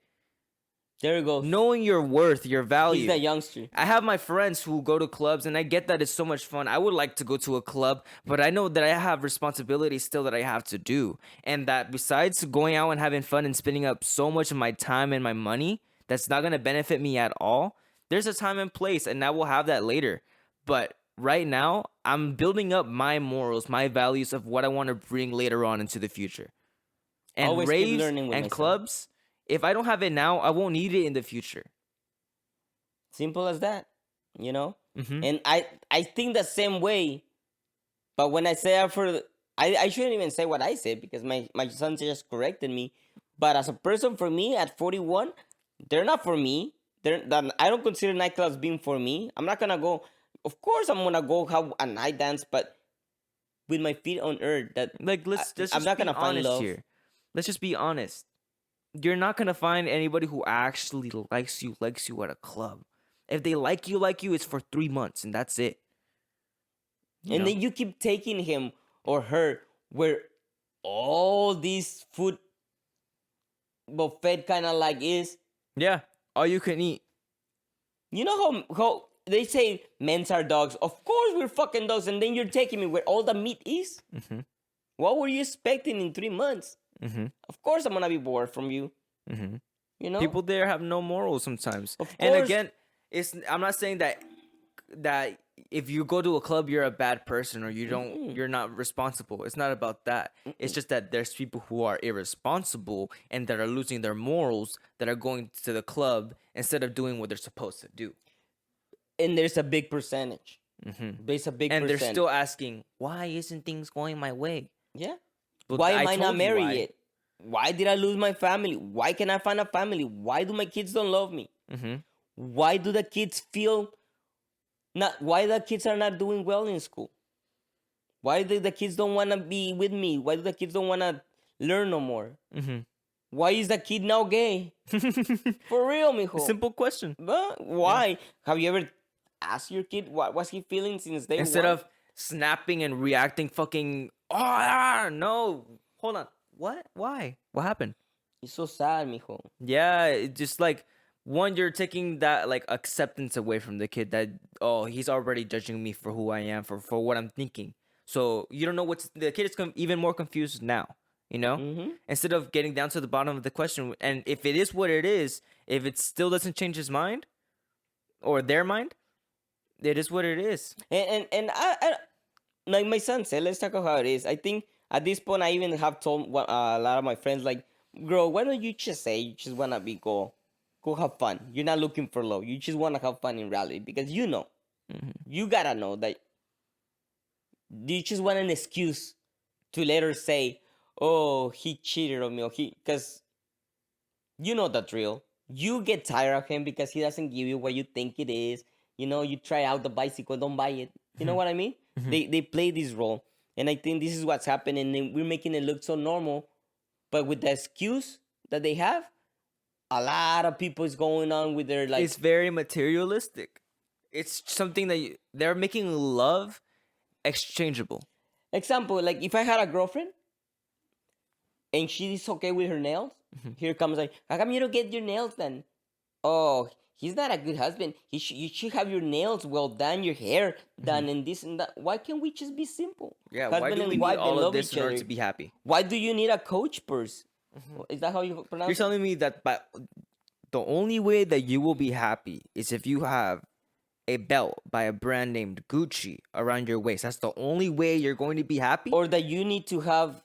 There you go. Knowing your worth, your value. He's that youngster. I have my friends who go to clubs, and I get that it's so much fun. I would like to go to a club, but I know that I have responsibilities still that I have to do. And that besides going out and having fun and spending up so much of my time and my money, that's not going to benefit me at all. There's a time and place, and I will have that later. But right now, I'm building up my morals, my values of what I want to bring later on into the future. And Always keep raves learning with and myself. clubs, if I don't have it now, I won't need it in the future. Simple as that, you know? Mm-hmm. And I think the same way, but when I say I shouldn't even say what I said because my son just corrected me. But as a person, for me, at 41, they're not for me. I don't consider nightclubs being for me. I'm not gonna go. Of course, I'm gonna go have a night dance, but with my feet on earth. I'm not gonna find love here. Let's just be honest. You're not gonna find anybody who actually likes you at a club. If they like you, it's for 3 months and that's it. And then you keep taking him or her where all this food buffet kind of like is. Yeah, all you can eat. You know how they say men's are dogs. Of course we're fucking dogs. And then you're taking me where all the meat is. Mm-hmm. What were you expecting in 3 months? Mm-hmm. Of course I'm gonna be bored from you. Mm-hmm. You know, people there have no morals sometimes. Of And course. again, I'm not saying that if you go to a club you're a bad person or you're not responsible. It's not about that. It's just that there's people who are irresponsible and that are losing their morals that are going to the club instead of doing what they're supposed to do. And there's a big percentage. Mm-hmm. There's a big And percentage. they're still asking, why isn't things going my way? Yeah. But Why am I told not you married why. yet? Why did I lose my family? Why can I find a family? Why do my kids don't love me? Mm-hmm. Why do the kids feel why the kids are not doing well in school? Why do the kids don't want to be with me? Why do the kids don't want to learn no more? Mm-hmm. Why is the kid now gay? For real, mijo. Simple question. But why? Yeah. Have you ever asked your kid what was he feeling since day Instead one? of snapping and reacting fucking, no. hold on. What? Why? What happened? It's so sad, mijo. Yeah, it just like one, you're taking that like acceptance away from the kid that he's already judging me for who I am for what I'm thinking. So you don't know what's the kid is even more confused now. You know, instead of getting down to the bottom of the question, and if it is what it is, if it still doesn't change his mind or their mind, it is what it is. And I like my son said, let's talk about how it is. I think at this point, I even have told a lot of my friends, like, girl, why don't you just say you just wanna go have fun? You're not looking for love. You just wanna have fun in reality because you know, you gotta know that you just want an excuse to later say, oh, he cheated on me, or because you know that's real. You get tired of him because he doesn't give you what you think it is. You know, you try out the bicycle, don't buy it. You know what I mean? They play this role. And I think this is what's happening. And we're making it look so normal. But with the excuse that they have, a lot of people is going on with their like. It's very materialistic. It's something that they're making love exchangeable. Example, like if I had a girlfriend and she's okay with her nails, here comes like, how come you don't get your nails done? Oh, he's not a good husband. You should have your nails well done, your hair done, and this and that. Why can't we just be simple? Yeah, Husband why do and we need wife, all they of love this each in order other. to be happy? Why do you need a coach purse? Is that how you pronounce You're it? telling me that the only way that you will be happy is if you have a belt by a brand named Gucci around your waist. That's the only way you're going to be happy? Or that you need to have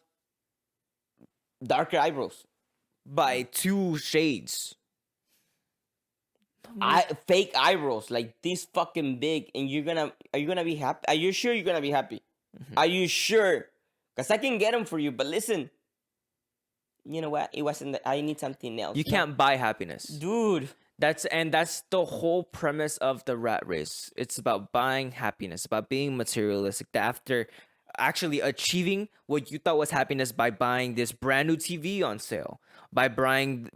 darker eyebrows. By 2 shades. Fake eyebrows, like this fucking big, and are you gonna be happy? Are you sure you're gonna be happy? Are you sure? Because I can get them for you, but listen, you know what? It wasn't I need something else. You can't buy happiness. Dude. That's the whole premise of the rat race. It's about buying happiness, about being materialistic. After actually achieving what you thought was happiness by buying this brand new TV on sale, by buying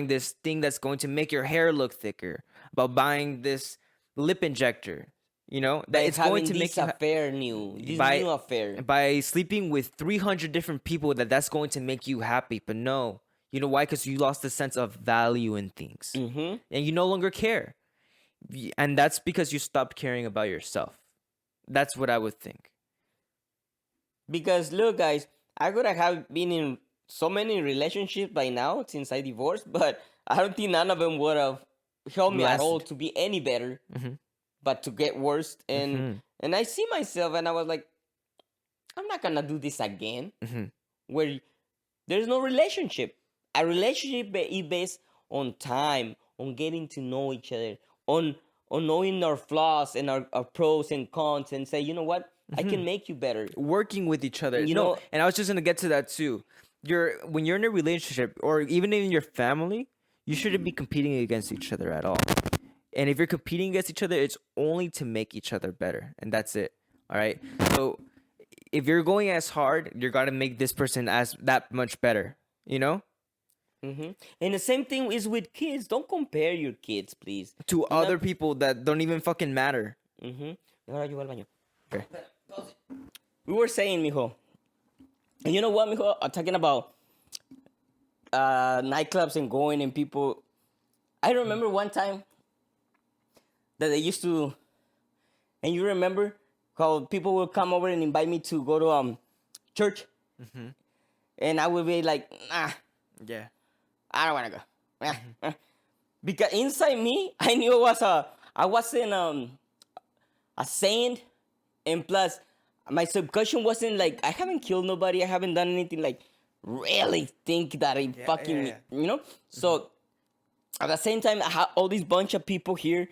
this thing that's going to make your hair look thicker, about buying this lip injector, you know, that it's going to make you new affair by sleeping with 300 different people, that's going to make you happy. But no, you know why? Because you lost the sense of value in things, and you no longer care, and that's because you stopped caring about yourself. That's what I would think. Because look, guys, I could have been in so many relationships by now since I divorced, but I don't think none of them would have helped me at all to be any better, but to get worse. And I see myself, and I was like, I'm not gonna do this again. Where there's no relationship. A relationship is based on time, on getting to know each other, on knowing our flaws and our pros and cons, and say, you know what, I can make you better. Working with each other. You know, and I was just gonna get to that too. When you're in a relationship or even in your family, you shouldn't be competing against each other at all. And if you're competing against each other, it's only to make each other better, and that's it. All right. So if you're going as hard, you're gonna make this person as that much better. You know. And the same thing is with kids. Don't compare your kids, please, to other people that don't even fucking matter. Okay. We were saying, mijo, and you know what, mijo? I'm talking about nightclubs and going and people. I remember one time that they used to, and you remember how people would come over and invite me to go to church, and I would be like, nah, yeah, I don't want to go, because inside me, I knew I wasn't a saint, and plus my subconscious wasn't like, I haven't killed nobody, I haven't done anything like really think that I you know. So at the same time, I had all these bunch of people here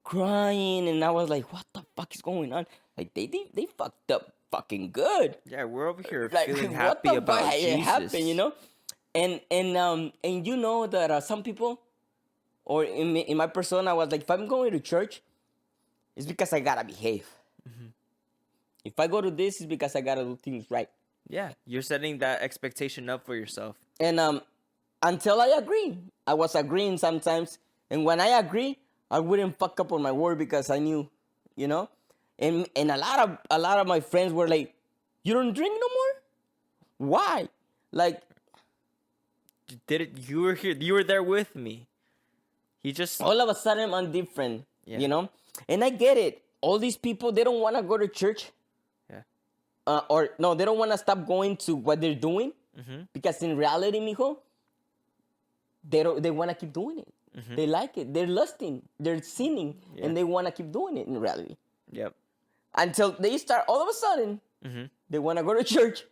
crying, and I was like, what the fuck is going on? Like they fucked up fucking good. Yeah, we're over here like, feeling happy about Jesus. It happened, you know. And you know that some people, or in my persona, I was like, if I'm going to church, it's because I gotta behave. If I go to this, it's because I gotta do things right. Yeah, you're setting that expectation up for yourself. And until I agree, I was agreeing sometimes, and when I agree, I wouldn't fuck up on my word because I knew, you know. And a lot of my friends were like, "You don't drink no more? Why?" Like, Did it? You were here. You were there with me. He just. all of a sudden I'm different, Yeah. you know? And I get it. All these people, they don't want to go to church. Yeah. Or no, they don't want to stop going to what they're doing. Because in reality, mijo, they want to keep doing it. They like it. They're lusting. They're sinning. And they want to keep doing it in reality. Yep. Until they start, all of a sudden, they want to go to church.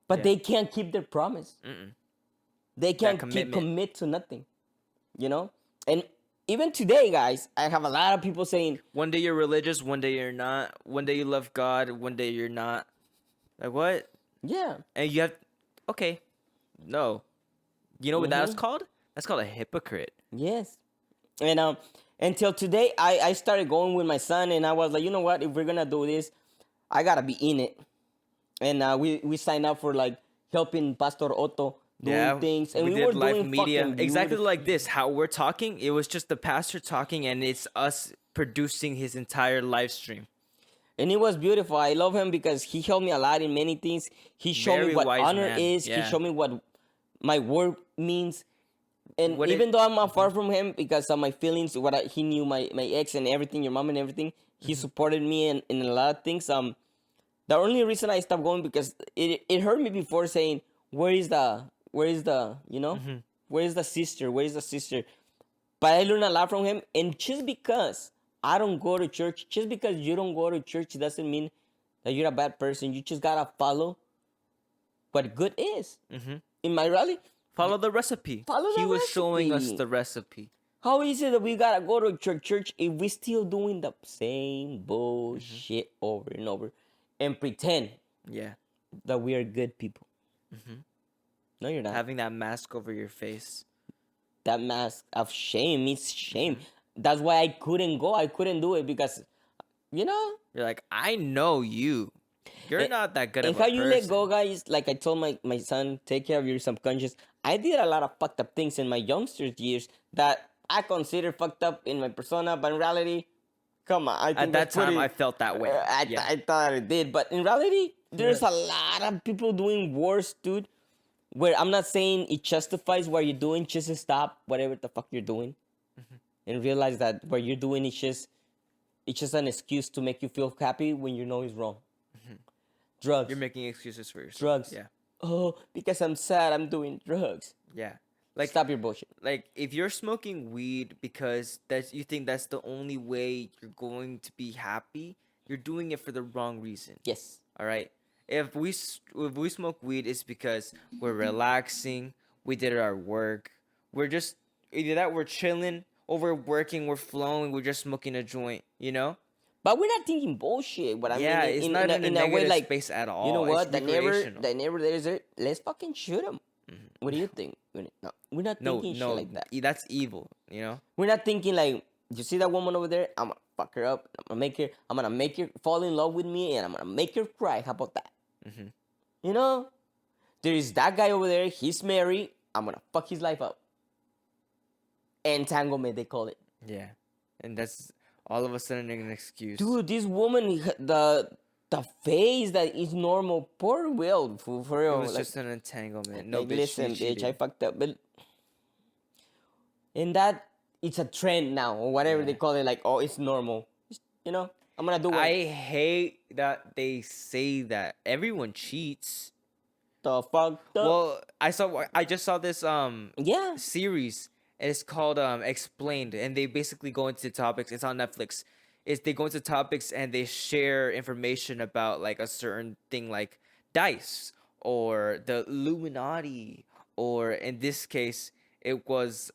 But Yeah. they can't keep their promise. They can't commitment. commit to nothing. You know? And even today, guys, I have a lot of people saying, One day you're religious, one day you're not. One day you love God, one day you're not. Like what? yeah. And you have. Okay. No. You know what that's called? That's called a hypocrite. Yes. And until today, I started going with my son, and I was like, you know what? If we're gonna do this, I gotta be in it. And we signed up for like helping Pastor Otto doing things, and we did were live doing media fucking exactly beautiful- like this. How we're talking, it was just the pastor talking, and it's us producing his entire live stream. And it was beautiful. I love him because he helped me a lot in many things. He showed Very me what wise honor man. is. Yeah. He showed me what my work means. And What even it- though I'm far from him because of my feelings, he knew my ex and everything, your mom and everything, he supported me in a lot of things. The only reason I stopped going because it hurt me before saying, where is the you know, where is the sister? Where is the sister? But I learned a lot from him, and just because I don't go to church, just because you don't go to church doesn't mean that you're a bad person. You just gotta follow what good is. In my rally, Follow the recipe. Follow he the was showing us recipe. the recipe. how is it that we gotta go to church if we still doing the same bullshit over and over and pretend Yeah. that we are good people? No, you're not. Having that mask over your face. That mask of shame is shame. That's why I couldn't go. I couldn't do it because, you know. You're like, I know you. You're not that good And of a how person. you let go, guys, like I told my son, take care of your subconscious. I did a lot of fucked up things in my youngsters years that I consider fucked up in my persona, but in reality, come on. I think At that that's pretty- time, I felt that way. I thought I did, but in reality, there's a lot of people doing worse, dude. Where I'm not saying it justifies what you're doing, just stop whatever the fuck you're doing, and realize that what you're doing is just an excuse to make you feel happy when you know it's wrong. Drugs. You're making excuses for yourself. Drugs. Yeah. Oh, because I'm sad, I'm doing drugs. Yeah. Like, Stop your bullshit. like if you're smoking weed because you think that's the only way you're going to be happy, you're doing it for the wrong reason. Yes. All right. If we smoke weed, it's because we're relaxing. We did our work. We're just either that we're chilling, or we're working, we're flowing, we're just smoking a joint. You know? But we're not thinking bullshit. What I mean, It's not in a way negative like space at all. you know It's what? The recreational. neighbor there's it. Let's fucking shoot him. What do you think? No, we're not No, thinking no, shit like that. that's evil. You know? We're not thinking like, you see that woman over there? I'm gonna fuck her up. I'm gonna make her fall in love with me, and I'm gonna make her cry. How about that? You know, there is that guy over there. He's married. I'm gonna fuck his life up. Entanglement, they call it. Yeah. And that's all of a sudden an excuse. Dude, this woman, the face that is normal. Poor Will, for It real. was Like, just an entanglement. No, like, bitch, listen, she bitch, I cheated. fucked up. But and that it's a trend now, or whatever they call it. Like, oh, it's normal. You know, I'm gonna do it. I hate that they say that everyone cheats. The fuck. Well, I just saw this Yeah. series, and it's called Explained, and they basically go into topics. It's on Netflix. They go into topics and they share information about like a certain thing, like dice or the Illuminati, or in this case, it was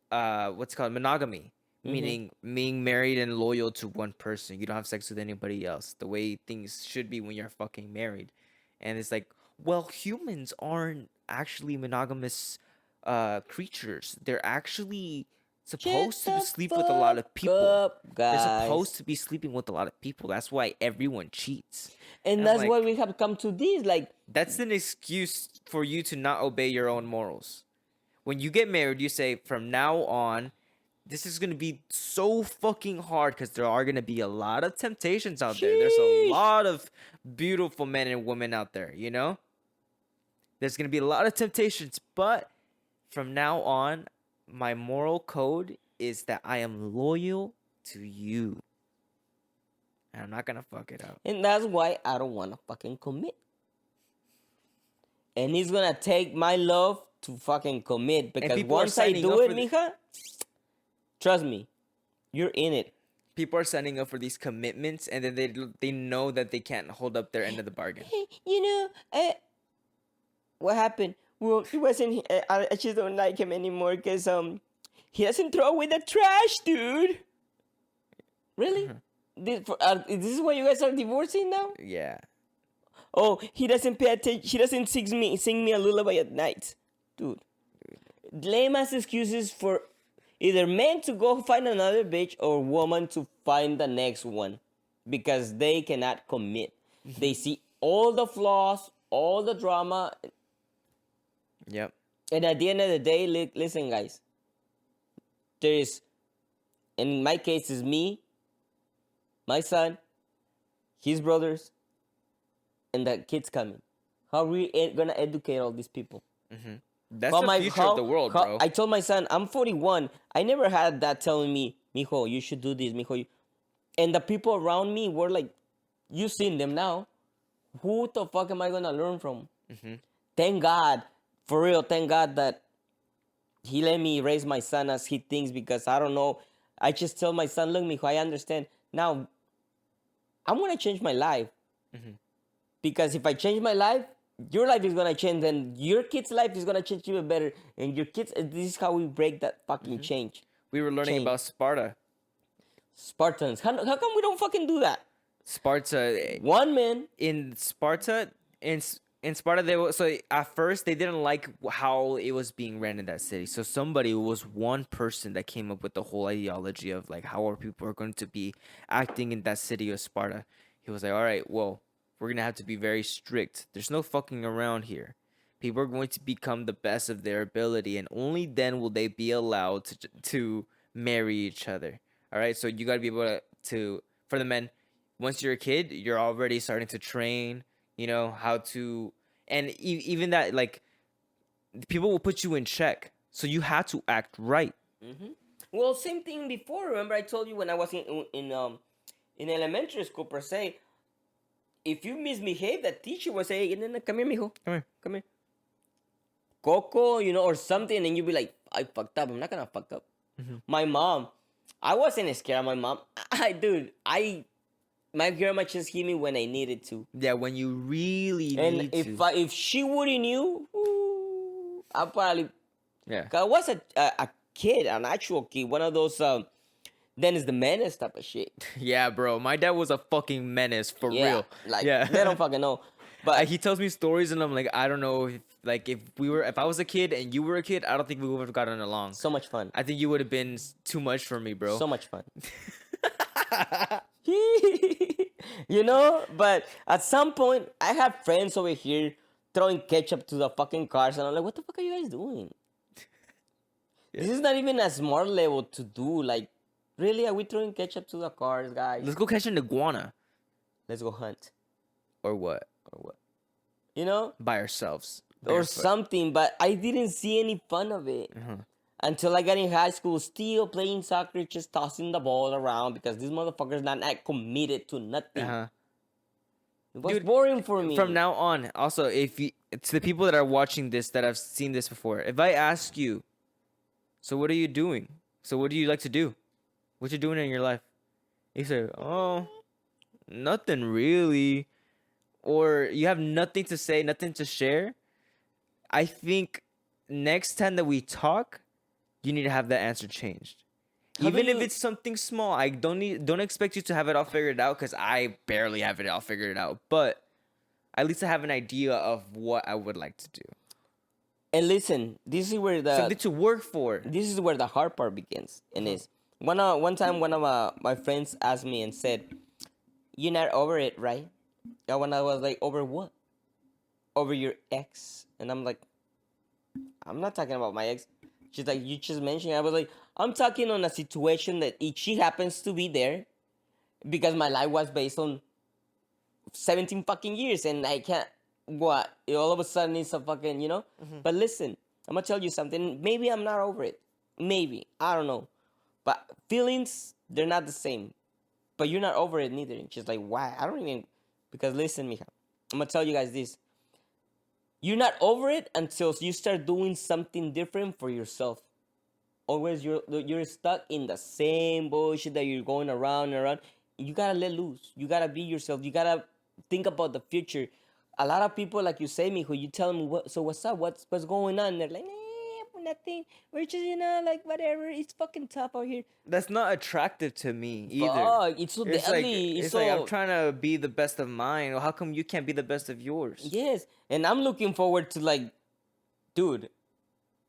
what's it called, monogamy, meaning being married and loyal to one person. You don't have sex with anybody else. The way things should be when you're fucking married. And it's like, well, humans aren't actually monogamous creatures. They're actually supposed to sleep with a lot of people. They're supposed to be sleeping with a lot of people. That's why everyone cheats. And I'm that's like, why we have come to this. Like, that's an excuse for you to not obey your own morals. When you get married, you say, from now on, this is going to be so fucking hard because there are going to be a lot of temptations out there. There's a Sheesh. lot of beautiful men and women out there, you know? There's gonna be a lot of temptations, but from now on, my moral code is that I am loyal to you. And I'm not gonna fuck it up. And that's why I don't want to fucking commit. And it's gonna take my love to fucking commit. Because people are once I signing do up it, for the- mija, trust me, you're in it. People are signing up for these commitments, and then they know that they can't hold up their end of the bargain. Hey, you know, what happened? Well, he wasn't. I just don't like him anymore because he doesn't throw away the trash, dude. Really? This is why you guys are divorcing now? Yeah. Oh, he doesn't pay attention. He doesn't sing me a lullaby at night, dude. Lame ass excuses for either men to go find another bitch or woman to find the next one, because they cannot commit. They see all the flaws, all the drama, Yep. and at the end of the day, listen, guys. There is, in my case, is me, my son, his brothers, and the kids coming. How are we gonna educate all these people? That's the future of the world, bro. I told my son, I'm 41. I never had that telling me, mijo, you should do this, mijo. And the people around me were like, you seen them now. Who the fuck am I gonna learn from? Thank God, for real, thank God that he let me raise my son as he thinks, because I don't know. I just tell my son, look, mijo, I understand. Now, I'm gonna change my life. Because if I change my life, your life is gonna change, and your kid's life is gonna change even better. And your kids, this is how we break that fucking change. We were learning about Sparta. Spartans. How come we don't fucking do that? Sparta. One man. In Sparta, in Sparta, they were, so at first they didn't like how it was being ran in that city. So somebody was one person that came up with the whole ideology of like how our people are going to be acting in that city of Sparta. He was like, all right, well, we're gonna have to be very strict. There's no fucking around here. People are going to become the best of their ability, and only then will they be allowed to marry each other. All right, so you gotta be able to for the men. Once you're a kid, you're already starting to train. You know how to, and even that, like, people will put you in check, so you have to act right. Well, same thing before. Remember, I told you when I was in elementary school per se. If you misbehave, the teacher will say, come here, mijo. Come here. Coco, or something, and you'll be like, I fucked up. I'm not gonna fuck up. My mom, I wasn't scared of my mom. My grandma just hit me when I needed to. Yeah, when you really And need to. if she wouldn't knew, I probably... Yeah. I was a kid, an actual kid. One of those... Dennis the Menace type of shit. Yeah, bro. My dad was a fucking menace for real. Like, yeah. they don't fucking know. But he tells me stories, and I'm like, I don't know if I was a kid and you were a kid, I don't think we would have gotten along. so much fun. I think you would have been too much for me, bro. So much fun. But at some point, I have friends over here throwing ketchup to the fucking cars, and I'm like, what the fuck are you guys doing? This is not even a smart level to do. Like, really, are we throwing ketchup to the cars, guys? Let's go catch an iguana. Let's go hunt. Or what? By ourselves. Or Barefoot. something, but I didn't see any fun of it. Until I got in high school, still playing soccer, just tossing the ball around, because these motherfuckers not committed to nothing. It was boring for me. From now on, also, to the people that are watching this, that have seen this before, if I ask you, so what are you doing? So what do you like to do? What you doing in your life? You say, oh, nothing really. Or you have nothing to say, nothing to share. I think next time that we talk, you need to have that answer changed. Even if it's something small, I don't expect you to have it all figured out, because I barely have it all figured out. But at least I have an idea of what I would like to do. And listen, this is where something to work for. This is where the hard part begins. And is one time one of my friends asked me and said, "You're not over it, right?" And when I was like, "Over what?" "Over your ex." And I'm like, "I'm not talking about my ex." She's like, "You just mentioned it." I was like, "I'm talking on a situation that she happens to be there, because my life was based on 17 fucking years, and I can't all of a sudden it's a fucking, you know. But listen, I'm gonna tell you something. Maybe I'm not over it. Maybe I don't know. But feelings, they're not the same. But you're not over it neither. Just like why? I don't even. Because listen, mija, I'm gonna tell you guys this. You're not over it until you start doing something different for yourself. Always you're stuck in the same bullshit that you're going around and around. You gotta let loose. You gotta be yourself. You gotta think about the future. A lot of people, like you say, me, who you tell them, what's up? What's going on? They're like, nothing. We're just, like whatever. It's fucking tough out here. That's not attractive to me either. Fuck, it's so It's deadly. like, like I'm trying to be the best of mine. Well, how come you can't be the best of yours? Yes, and I'm looking forward to like, dude,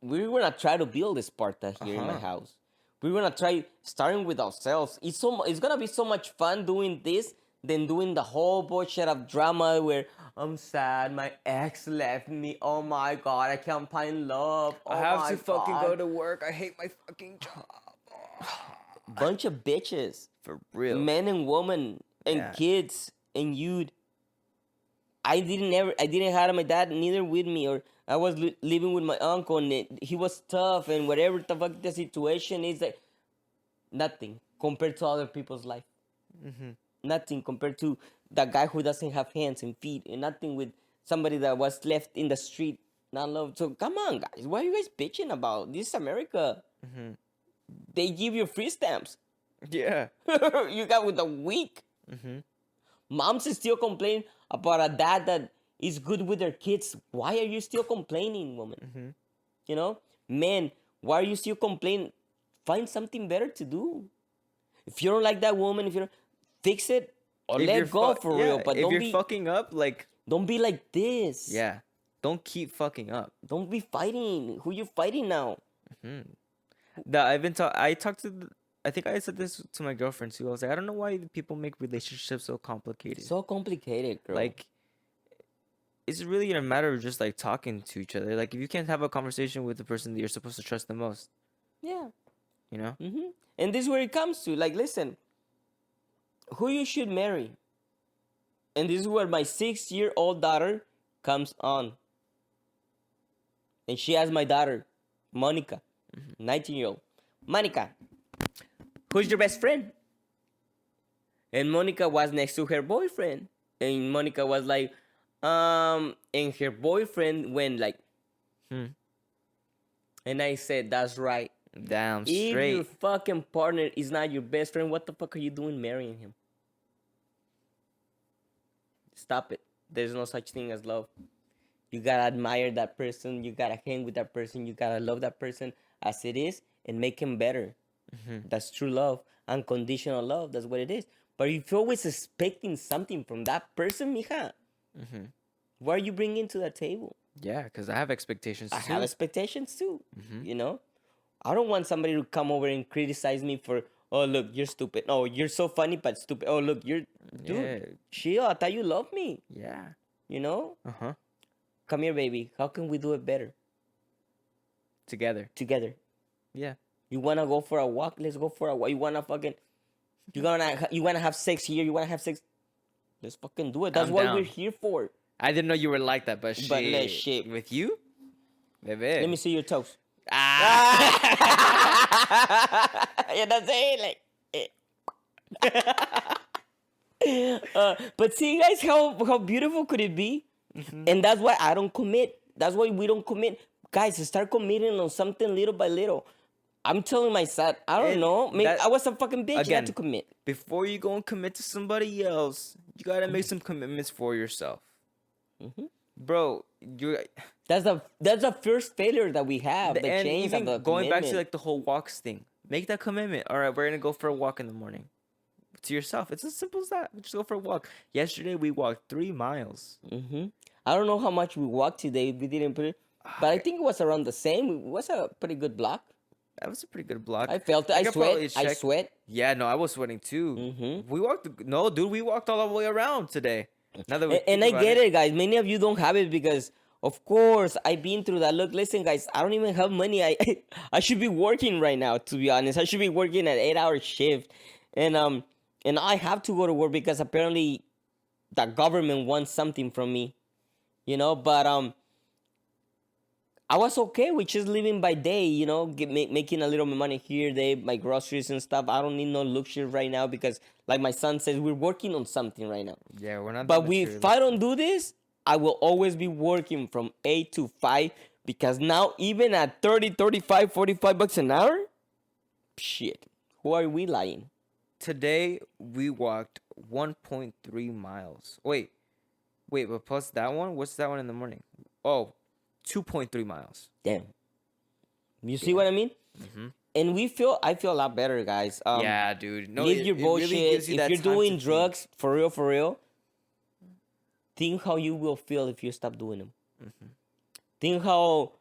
we're gonna try to build this Sparta here in my house. We're gonna try starting with ourselves. It's gonna be so much fun doing this than doing the whole bullshit of drama where I'm sad, my ex left me. Oh my god, I can't find love. Oh I have my to fucking God. go to work. I hate my fucking job. Bunch of bitches, For real. men and women, and kids and youth. I didn't have my dad neither with me, or I was living with my uncle, and he was tough, and whatever the fuck the situation is, like nothing compared to other people's life. Nothing compared to that guy who doesn't have hands and feet, and nothing with somebody that was left in the street, not loved. So come on, guys, what are you guys bitching about? This is America. They give you free stamps. Yeah. You got with the weak. Moms still complain about a dad that is good with their kids. Why are you still complaining, woman? You know, men, why are you still complaining? Find something better to do. If you don't like that woman, if you don't, fix it or If you're let go for real. But if don't you're be fucking up, like, don't be like this. yeah, don't keep fucking up. Don't be fighting. Who you fighting now? I talked to. I think I said this to my girlfriend too. I was like, I don't know why people make relationships so complicated. So complicated, girl. Like, it's really a matter of just like talking to each other. Like, if you can't have a conversation with the person that you're supposed to trust the most, yeah. you know. And this is where it comes to. Like, listen, who you should marry. And this is where my 6-year-old daughter comes on. And she has my daughter, Monica, 19-year-old. Monica, who's your best friend? And Monica was next to her boyfriend. And Monica was like, and her boyfriend went like, And I said, that's right. Damn If straight. your fucking partner is not your best friend, what the fuck are you doing marrying him? Stop it. There's no such thing as love. You gotta admire that person. You gotta hang with that person. You gotta love that person as it is and make him better. That's true love. Unconditional love. That's what it is. But if you're always expecting something from that person, mija, what are you bringing to the table? Yeah, because I have expectations too. I have expectations too. You know, I don't want somebody to come over and criticize me for, oh look, you're stupid. Oh, you're so funny but stupid. Oh look, you're dude. Chill. I thought you loved me. Yeah. You know. Uh-huh. Come here, baby. How can we do it better Together. together? Yeah. You wanna go for a walk? Let's go for a walk. You wanna have sex here? You wanna have sex? Let's fucking do it. That's I'm what down. we're here for. I didn't know you were like that, but But shit. let's shit. With you? Baby. Let me see your toes. Ah. Yeah, that's it. But see, guys, how beautiful could it be? And that's why I don't commit. That's why we don't commit. Guys, start committing on something little by little. I'm telling myself, I don't And know. Maybe that- I was a fucking bitch. You again, had to commit. Before you go and commit to somebody else, you gotta make some commitments for yourself. Bro, That's the first failure that we have. The and change even of the going back to commitment. like the whole walks thing. Make that commitment. All right, we're gonna go for a walk in the morning. To yourself. It's as simple as that. Just go for a walk. Yesterday we walked 3 miles. I don't know how much we walked today. We didn't put it, but I think it was around the same. It was a pretty good block. That was a pretty good block. I felt it. I could probably sweat. I check- sweat. Yeah, no, I was sweating too. We walked. No, dude, we walked all the way around today. Now that we And think I about get it, guys. Many of you don't have it because, of course, I've been through that. Look, listen, guys. I don't even have money. I should be working right now. To be honest, I should be working an 8-hour shift, and I have to go to work because apparently the government wants something from me, you know. But I was okay with just living by day, you know, making a little money here, there, my groceries and stuff. I don't need no luxury right now because, like my son says, we're working on something right now. Yeah, we're not. But if I don't do this, I will always be working from 8 to 5 because now, even at 30, 35, 45 bucks an hour, shit, who are we lying? Today we walked 1.3 miles. Wait, but plus that one. What's that one in the morning? Oh, 2.3 miles. Damn. You see what I mean? Mm-hmm. And I feel a lot better, guys. Yeah, dude. No, leave your bullshit. Really gives you if that you're time doing to drugs, for real, think how you will feel if you stop doing them. Mm-hmm. Think how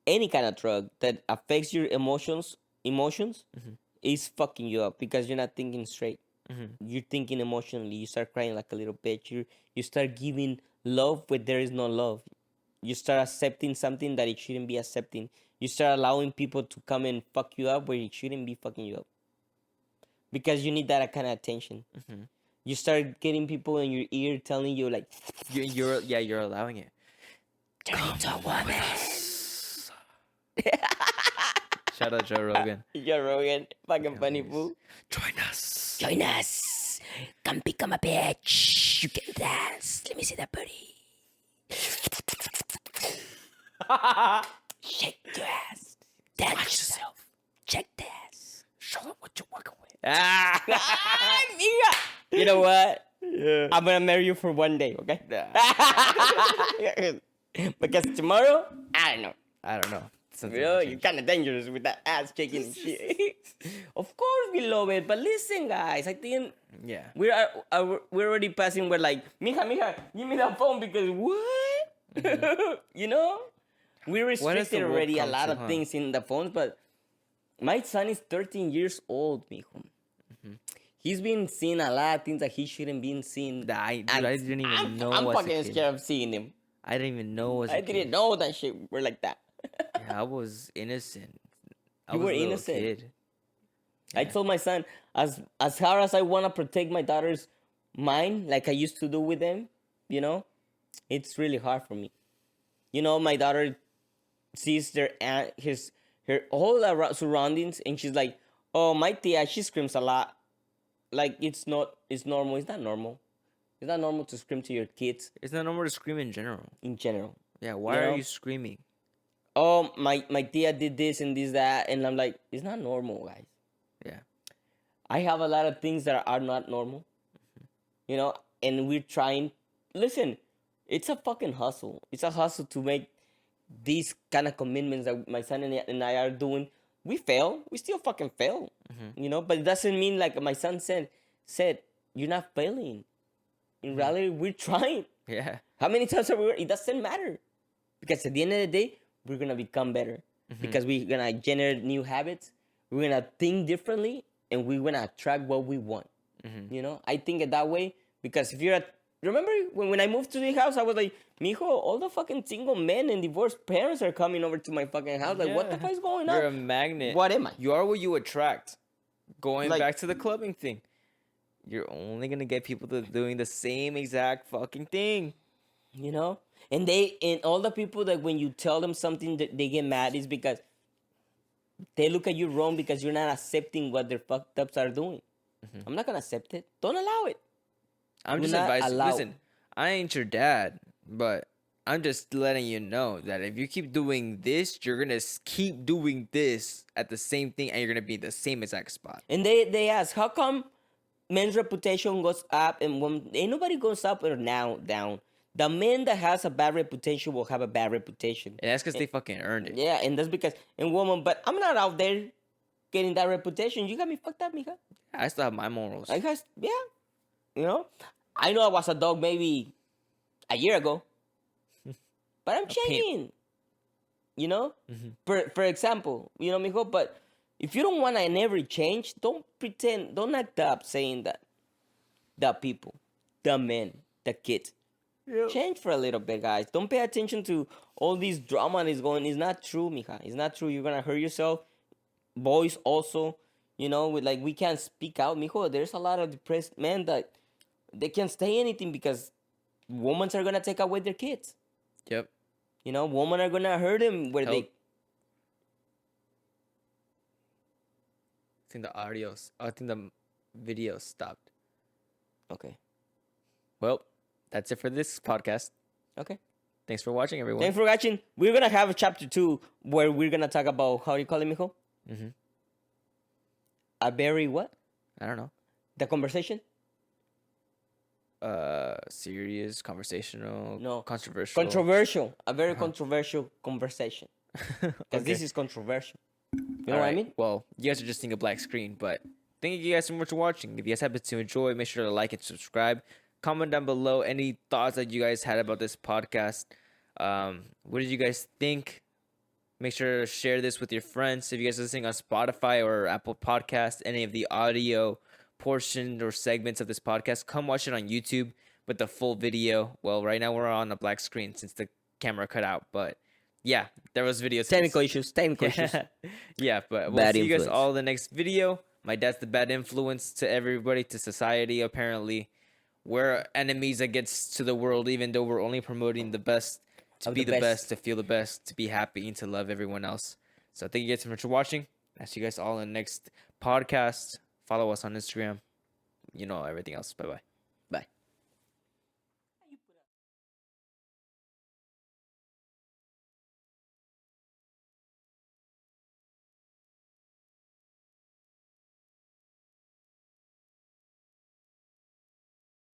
any kind of drug that affects your emotions Mm-hmm. is fucking you up because you're not thinking straight. Mm-hmm. You're thinking emotionally. You start crying like a little bitch. You start giving love where there is no love. You start accepting something that it shouldn't be accepting. You start allowing people to come and fuck you up where it shouldn't be fucking you up. Because you need that kind of attention. Mm-hmm. You start getting people in your ear telling you like, you're allowing it. turn into a woman. Shout out Joe Rogan. Joe Rogan, fucking funny fool. Join us. Join us. Come become a bitch. You can dance. Let me see that booty. Shake your ass. Dance yourself. Check the ass. Show them what you're working with. You know what? Yeah. I'm gonna marry you for one day, okay? Because tomorrow, I don't know. Bro, you're kind of dangerous with that ass shaking and shit. Of course we love it, but listen, guys. I think we're already passing. We're like, mija, give me that phone because what? Mm-hmm. You know, we restricted already a lot of things in the phones. But my son is 13 years old, mijo. Mm-hmm. He's been seeing a lot of things that he shouldn't be seeing. I didn't even know. I'm fucking scared of seeing him. I didn't even know. I didn't know that shit were like that. Yeah, I was innocent. You were innocent. Kid. Yeah. I told my son, as hard as I want to protect my daughter's mind, like I used to do with them, you know, it's really hard for me. You know, my daughter sees her whole surroundings, and she's like, "Oh, my tia, she screams a lot. Like it's normal. It's not normal. It's not normal to scream to your kids. It's not normal to scream in general. Yeah, why are you screaming? Oh, my tia did this and this, that. And I'm like, it's not normal, guys. Yeah. I have a lot of things that are not normal. Mm-hmm. You know, and we're trying. Listen, it's a fucking hustle. It's a hustle to make these kind of commitments that my son and I are doing. We fail. We still fucking fail. Mm-hmm. You know, but it doesn't mean, like my son said, you're not failing. In reality, we're trying. Yeah. How many times are we? It doesn't matter. Because at the end of the day, we're going to become better. Mm-hmm. Because we're going to generate new habits. We're going to think differently. And we're going to attract what we want. Mm-hmm. You know? I think it that way. Because if you're remember when I moved to the house, I was like, mijo, all the fucking single men and divorced parents are coming over to my fucking house. Like, what the fuck is going on? You're a magnet. What am I? You are what you attract. Going back to the clubbing thing. You're only going to get people that are doing the same exact fucking thing. You know? And all the people that when you tell them something that they get mad is because they look at you wrong because you're not accepting what their fucked ups are doing. Mm-hmm. I'm not gonna accept it. Don't allow it. I'm just advising. Listen, I ain't your dad, but I'm just letting you know that if you keep doing this, you're gonna keep doing this at the same thing, and you're gonna be in the same exact spot. And they ask, how come men's reputation goes up and when ain't nobody goes up or down? The man that has a bad reputation will have a bad reputation. And that's because they fucking earned it. Yeah, and that's because, and woman, but I'm not out there getting that reputation. You got me fucked up, mija. I still have my morals. Yeah. You know? I know I was a dog maybe a year ago. But I'm changing. You know? Mm-hmm. For example, you know, mijo, but if you don't want to never change, don't pretend, don't act up saying that the people, the men, the kids. Yep. Change for a little bit, guys. Don't pay attention to all these drama that is going. It's not true, mija. It's not true. You're gonna hurt yourself. Boys also, you know, we can't speak out, mijo. There's a lot of depressed men that they can't say anything because women are gonna take away their kids. Yep. You know, women are gonna hurt them where I think the video stopped. Okay. Well, that's it for this podcast. Okay. Thanks for watching, everyone. Thanks for watching. We're gonna have a chapter 2 where we're gonna talk about, how do you call it, mijo? Mm-hmm. A very what? I don't know. The conversation? Serious, conversational, No. controversial. Controversial. A very controversial conversation. Because Okay. this is controversial. You know All what I right. mean? Well, you guys are just seeing a black screen, but thank you guys so much for watching. If you guys happen to enjoy, make sure to like and subscribe. Comment down below any thoughts that you guys had about this podcast. What did you guys think? Make sure to share this with your friends. If you guys are listening on Spotify or Apple Podcasts, any of the audio portion or segments of this podcast, come watch it on YouTube with the full video. Well, right now we're on a black screen since the camera cut out, but yeah, there was videos. Technical issues. Yeah, but we'll Bad see you guys influence. all in the next video. My dad's the bad influence to everybody, to society, apparently. We're enemies against to the world, even though we're only promoting the best, to Of be the the best. best, to feel the best, to be happy, and to love everyone else. So thank you guys so much for watching. I'll see you guys all in the next podcast. Follow us on Instagram. You know, everything else. Bye-bye.